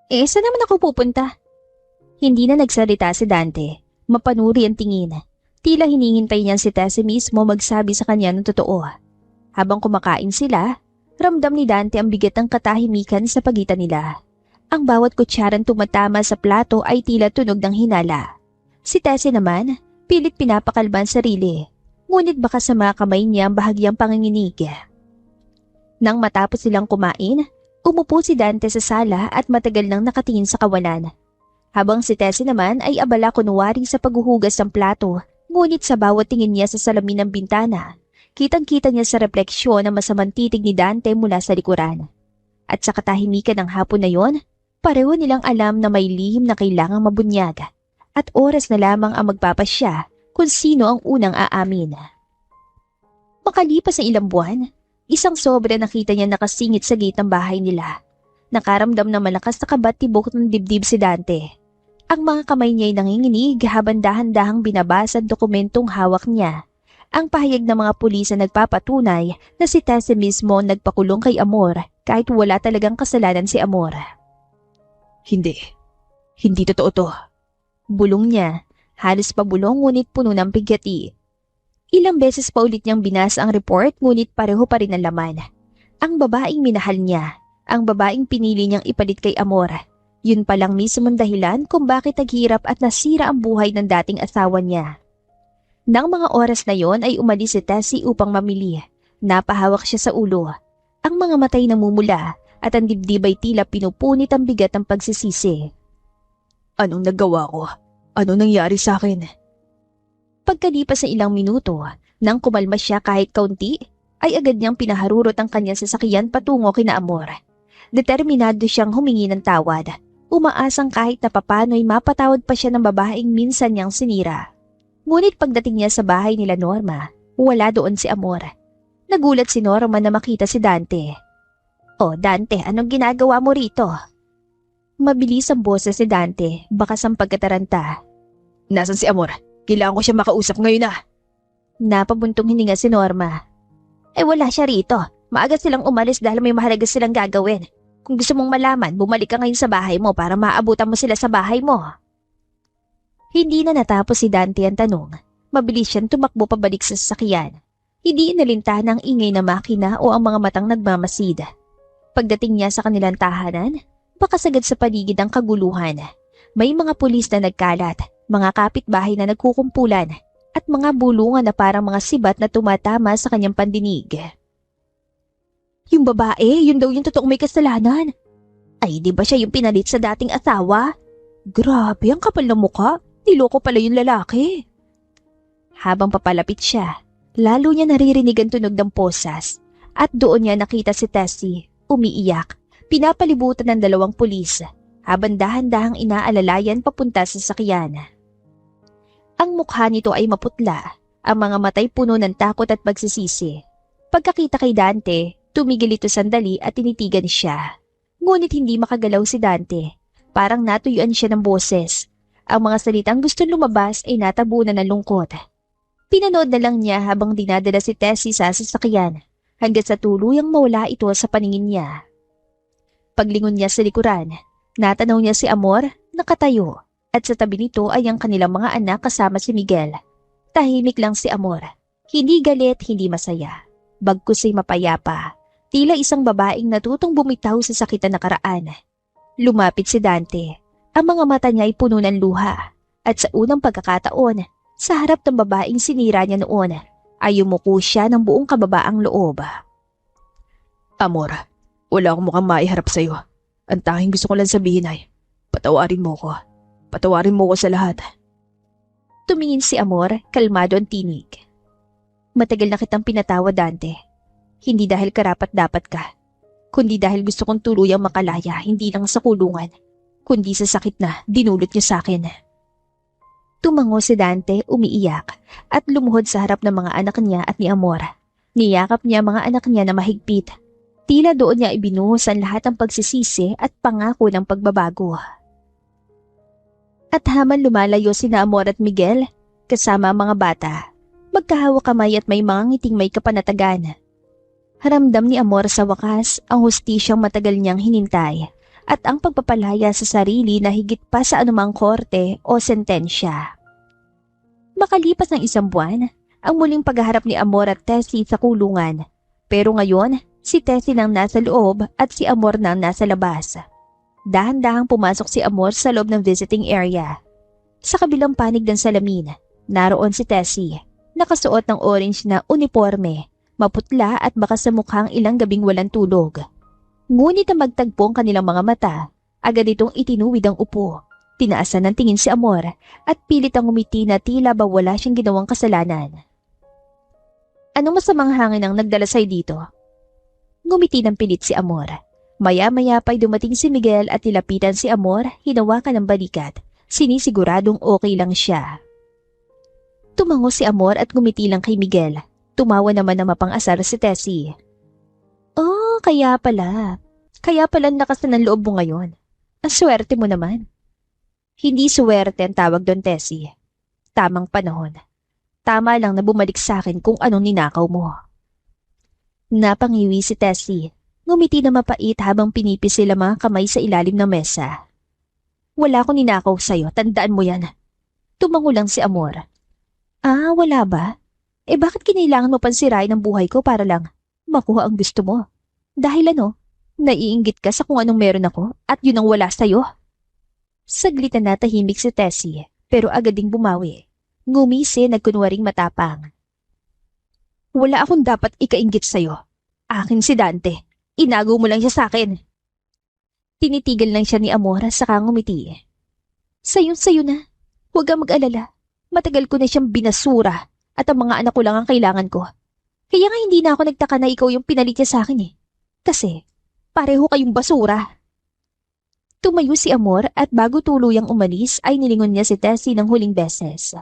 Saan naman ako pupunta?" Hindi na nagsalita si Dante. Mapanuri ang tingin. Tila hinihintay niyan si Tessie mismo magsabi sa kanya ng totoo. Habang kumakain sila, ramdam ni Dante ang bigat ng katahimikan sa pagitan nila. Ang bawat kutsarang tumatama sa plato ay tila tunog ng hinala. Si Tessie naman, pilit pinapakalban sarili. Ngunit baka sa mga kamay niya ang bahagyang panginginig. Nang matapos silang kumain, umupo si Dante sa sala at matagal nang nakatingin sa kawalan. Habang si Tessie naman ay abala kunwari sa paghuhugas ng plato, ngunit sa bawat tingin niya sa salamin ng bintana, kitang-kita niya sa refleksyon ang masamang titig ni Dante mula sa likuran. At sa katahimikan ng hapon na yon, pareho nilang alam na may lihim na kailangang mabunyag at oras na lamang ang magpapasya kung sino ang unang aamin. Makalipas ang ilang buwan, isang sobra nakita niya nakasingit sa gate ng bahay nila. Nakaramdam ng malakas na kabat-tibok ng dibdib si Dante. Ang mga kamay niya ay nanginginig habang dahan-dahang binabasa ang dokumentong hawak niya. Ang pahayag ng mga pulis na nagpapatunay na si Tessie mismo ang nagpakulong kay Amor kahit wala talagang kasalanan si Amor. Hindi totoo to. Bulong niya, halos pabulong ngunit puno ng bigyati. Ilang beses pa ulit niyang binasa ang report ngunit pareho pa rin ang laman. Ang babaeng minahal niya, ang babaeng pinili niyang ipalit kay Amor. Yun palang mismong dahilan kung bakit naghirap at nasira ang buhay ng dating asawa niya. Nang mga oras na yon ay umalis si Tessie upang mamili. Napahawak siya sa ulo. Ang mga matay namumula at ang dibdib ay tila pinupunit ang bigat ng pagsisisi. Anong nagawa ko? Ano nangyari sa akin? Pagkalipas ng ilang minuto, nang kumalma siya kahit kaunti, ay agad niyang pinaharurot ang kanyang sasakyan patungo kina Amor. Determinado siyang humingi ng tawad. Umaasang kahit na papano ay mapatawad pa siya ng babaeng minsan niyang sinira. Ngunit pagdating niya sa bahay nila Norma, wala doon si Amor. Nagulat si Norma na makita si Dante. "Oh Dante, anong ginagawa mo rito?" Mabilis ang boses ni Dante, bakas ang pagkataranta. Nasaan si Amor? Kailangan ko siya makausap ngayon na. Napabuntong hininga si Norma. Wala siya rito. Maaga silang umalis dahil may mahalaga silang gagawin. Kung gusto mong malaman, bumalik ka ngayon sa bahay mo para maabutan mo sila sa bahay mo. Hindi na natapos si Dante ang tanong. Mabilis siyang tumakbo pabalik sa sasakyan. Hindi inalinta ng ingay na makina o ang mga matang nagmamasid. Pagdating niya sa kanilang tahanan, baka sagad sa paligid ang kaguluhan. May mga pulis na nagkalat, mga kapitbahay na nagkukumpulan, at mga bulungan na parang mga sibat na tumatama sa kanyang pandinig. Yung babae, yun daw yung totoong may kasalanan. Ay, di ba siya yung pinalit sa dating asawa? Grabe, ang kapal ng mukha. Niloko pala yung lalaki. Habang papalapit siya, lalo niya naririnig ang tunog ng posas at doon niya nakita si Tessie, umiiyak, pinapalibutan ng 2 pulis, habang dahan-dahang inaalalayan papunta sa sakyan. Ang mukha nito ay maputla, ang mga matay puno ng takot at pagsisisi. Pagkakita kay Dante, tumigil ito sandali at tinitigan siya. Ngunit hindi makagalaw si Dante, parang natuyuan siya ng boses. Ang mga salitang gusto lumabas ay natabunan ng lungkot. Pinanood na lang niya habang dinadala si Tessie sa sasakyan hanggang sa tuluyang mawala ito sa paningin niya. Paglingon niya sa likuran, natanaw niya si Amor nakatayo at sa tabi nito ay ang kanilang mga anak kasama si Miguel. Tahimik lang si Amor. Hindi galit, hindi masaya. Bagkus ay mapayapa. Tila isang babaeng natutong bumitaw sa sakit na nakaraan. Lumapit si Dante. Ang mga mata niya ay puno ng luha at sa unang pagkakataon, sa harap ng babaeng sinira niya noon, ay yumuko siya ng buong kababaang loob. Amor, wala akong mukhang maiharap sa'yo. Ang tanging gusto ko lang sabihin ay, patawarin mo ko. Patawarin mo ko sa lahat. Tumingin si Amor, kalmado ang tinig. Matagal na kitang pinatawa, Dante. Hindi dahil karapat-dapat ka, kundi dahil gusto kong tuluyang makalaya, hindi lang sa kulungan, kundi sa sakit na dinulot niya sa akin. Tumango si Dante, umiiyak, at lumuhod sa harap ng mga anak niya at ni Amor. Niyakap niya mga anak niya na mahigpit. Tila doon niya ibinuhos ang lahat ng pagsisisi at pangako ng pagbabago. At habang lumalayo sina Amor at Miguel, kasama ang mga bata, magkahawak kamay at may mga ngiting may kapanatagan. Haramdam ni Amor sa wakas ang hustisyang matagal niyang hinintay at ang pagpapalaya sa sarili na higit pa sa anumang korte o sentensya. Makalipas ng 1 buwan, ang muling paghaharap ni Amor at Tessie sa kulungan. Pero ngayon, si Tessie nang nasa loob at si Amor nang nasa labas. Dahan-dahang pumasok si Amor sa loob ng visiting area. Sa kabilang panig ng salamin, naroon si Tessie, nakasuot ng orange na uniforme, maputla at baka sa mukhang ilang gabing walang tulog. Ngunit ang magtagpo ang kanilang mga mata, agad itong itinuwid ang upo. Tinaasan ng tingin si Amor at pilit ang umiti na tila ba wala siyang ginawang kasalanan. Anong masamang hangin ang nagdala sa'yo dito? Ngumiti ng pilit si Amor. Maya-maya pa'y dumating si Miguel at nilapitan si Amor, hinawakan ng balikat. Sinisiguradong okay lang siya. Tumango si Amor at ngumiti lang kay Miguel. Tumawa naman na mapang-asar si Tessie. Oh, kaya pala. Kaya pala lakas na ng loob mo ngayon. Ang swerte mo naman. Hindi swerte ang tawag doon, Tessie. Tamang panahon. Tama lang na bumalik sa akin kung anong ninakaw mo. Napangiwi si Tessie. Ngumiti na mapait habang pinipisil ang mga kamay sa ilalim ng mesa. Wala akong ninakaw sa'yo, tandaan mo yan. Tumango lang si Amor. Ah, wala ba? Bakit kinailangan mo pansirain ang buhay ko para lang makuha ang gusto mo? Dahil naiinggit ka sa kung anong meron ako at yun ang wala sa'yo? Saglit na natahimik si Tessie, pero agad ding bumawi. Ngumisi, nagkunwaring matapang. Wala akong dapat ikainggit sa'yo. Akin si Dante. Inago mo lang siya sa akin. Tinitigal lang siya ni Amor saka ngumiti. Sayo na. Huwag kang mag-alala. Matagal ko na siyang binasura at ang mga anak ko lang ang kailangan ko. Kaya nga hindi na ako nagtaka na ikaw yung pinalit niya sa akin eh. Kasi pareho kayong basura. Tumayo si Amor at bago tuluyang umalis ay nilingon niya si Tessie ng huling beses.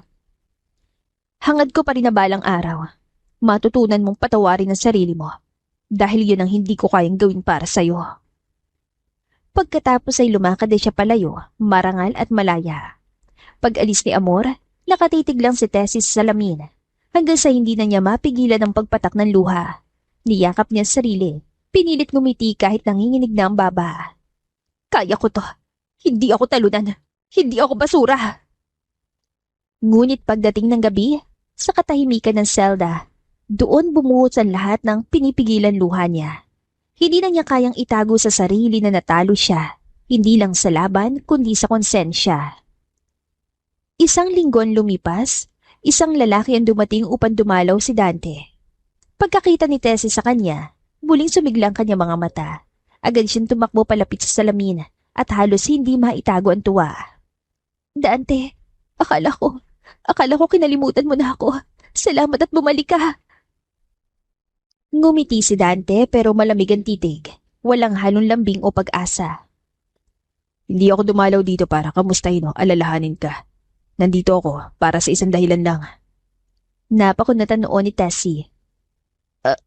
Hangad ko pa rin na balang araw. Matutunan mong patawarin ang sarili mo. Dahil yun ang hindi ko kayang gawin para sa'yo. Pagkatapos ay lumakad din siya palayo, marangal at malaya. Pag-alis ni Amor, nakatitig lang si Tessie sa salamin, hanggang sa hindi na niya mapigilan ang pagpatak ng luha. Niyakap niya sa sarili, pinilit ngumiti kahit nanginginig na ang baba. Kaya ko to. Hindi ako talunan. Hindi ako basura. Ngunit pagdating ng gabi, sa katahimikan ng selda, doon bumuhos ang lahat ng pinipigilan luha niya. Hindi na niya kayang itago sa sarili na natalo siya, hindi lang sa laban kundi sa konsensya. Isang linggo ang lumipas, isang lalaki ang dumating upang dumalaw si Dante. Pagkakita ni Tessie sa kanya, muling sumiglang kanya mga mata. Agad siyang tumakbo palapit sa salamin at halos hindi maitago ang tuwa. Dante, akala ko kinalimutan mo na ako. Salamat at bumalik ka. Ngumiti si Dante pero malamig ang titig. Walang halong lambing o pag-asa. Hindi ako dumalaw dito para kamustahin o alalahanin ka. Nandito ako para sa isang dahilan lang. Napakunatan noon ni Tessie.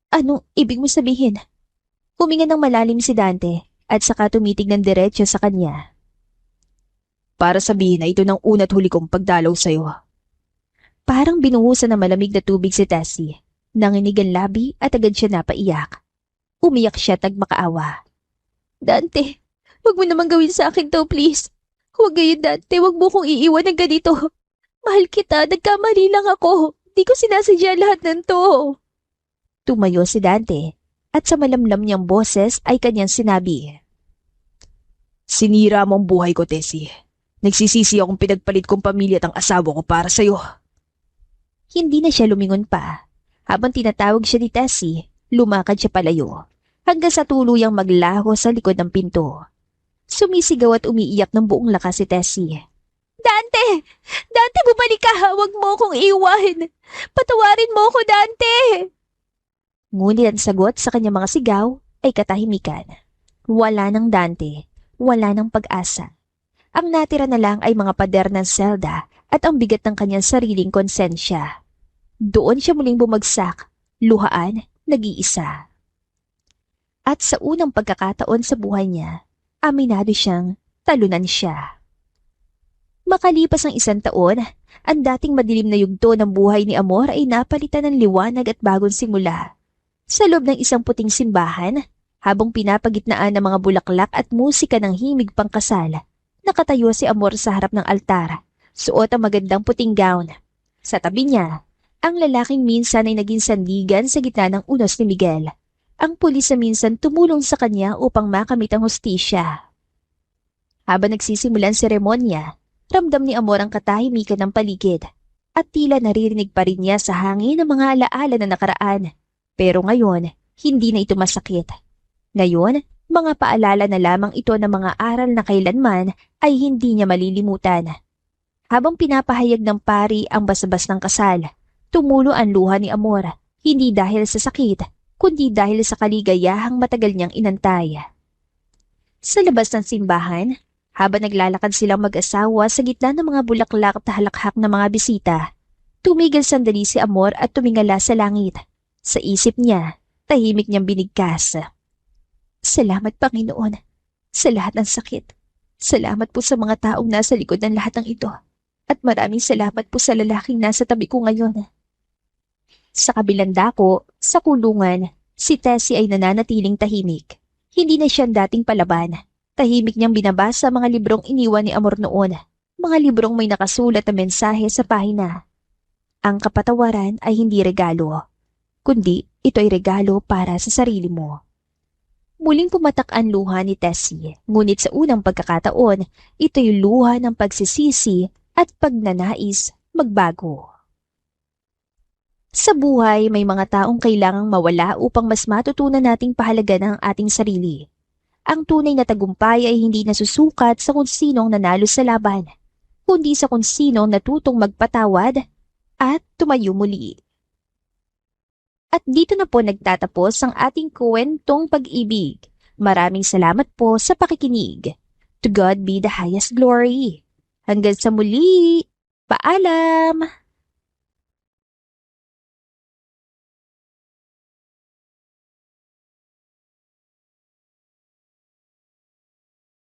Anong ibig mo sabihin? Huminga ng malalim si Dante at saka tumitig ng diretso sa kanya. Para sabihin na ito ng una't huli kong pagdalaw sa'yo. Parang binuhusan ng malamig na tubig si Tessie. Nanginig ang labi at agad siya napaiyak. Umiyak siya tagmakaawa. Dante, huwag mo naman gawin sa akin to, please. Huwag gayon, Dante. Huwag mo kong iiwan ng ganito. Mahal kita. Nagkamali lang ako. Di ko sinasadya lahat ng to. Tumayo si Dante at sa malamlam niyang boses ay kanyang sinabi. Sinira mo ang buhay ko, Tessie. Nagsisisi akong pinagpalit kong pamilya at ang asawa ko para sa'yo. Hindi na siya lumingon pa. Habang tinatawag siya ni Tessie, lumakad siya palayo, hanggang sa tuluyang maglaho sa likod ng pinto. Sumisigaw at umiiyak ng buong lakas si Tessie. Dante! Dante, bumalik ka! Huwag mo akong iwan! Patawarin mo ako, Dante! Ngunit ang sagot sa kanyang mga sigaw ay katahimikan. Wala ng Dante, wala ng pag-asa. Ang natira na lang ay mga pader ng selda at ang bigat ng kanyang sariling konsensya. Doon siya muling bumagsak, luhaan, nag-iisa. At sa unang pagkakataon sa buhay niya, aminado siyang talunan siya. Makalipas ang 1 taon, ang dating madilim na yugto ng buhay ni Amor ay napalitan ng liwanag at bagong simula. Sa loob ng isang puting simbahan, habang pinapagitnaan ng mga bulaklak at musika ng himig pangkasal, nakatayo si Amor sa harap ng altar, suot ang magandang puting gown. Sa tabi niya, ang lalaking minsan ay naging sandigan sa gitna ng unos ni Miguel. Ang pulis na minsan tumulong sa kanya upang makamit ang hustisya. Habang nagsisimulan seremonya, ramdam ni Amor ang katahimikan ng paligid at tila naririnig pa rin niya sa hangin ang mga alaala na nakaraan. Pero ngayon, hindi na ito masakit. Ngayon, mga paalala na lamang ito ng mga aral na kailanman ay hindi niya malilimutan. Habang pinapahayag ng pari ang basbas ng kasal, tumulo ang luha ni Amor, hindi dahil sa sakit, kundi dahil sa kaligayahang matagal niyang inantay. Sa labas ng simbahan, habang naglalakad silang mag-asawa sa gitna ng mga bulaklak at halakhak na mga bisita, tumigil sandali si Amor at tumingala sa langit. Sa isip niya, tahimik niyang binigkas. Salamat, Panginoon, sa lahat ng sakit. Salamat po sa mga taong nasa likod ng lahat ng ito. At maraming salamat po sa lalaking nasa tabi ko ngayon. Sa kabilang dako, sa kulungan, si Tessie ay nananatiling tahimik. Hindi na siya dating palaban. Tahimik niyang binabasa mga librong iniwan ni Amor noon. Mga librong may nakasulat na mensahe sa pahina. Ang kapatawaran ay hindi regalo, kundi ito ay regalo para sa sarili mo. Muling pumatak ang luha ni Tessie, ngunit sa unang pagkakataon, ito'y luha ng pagsisisi at pagnanais magbago. Sa buhay, may mga taong kailangang mawala upang mas matutunan nating pahalagan ang ating sarili. Ang tunay na tagumpay ay hindi nasusukat sa kung sinong nanalo sa laban, kundi sa kung sinong natutong magpatawad at tumayo muli. At dito na po nagtatapos ang ating kwentong pag-ibig. Maraming salamat po sa pakikinig. To God be the highest glory. Hanggang sa muli. Paalam!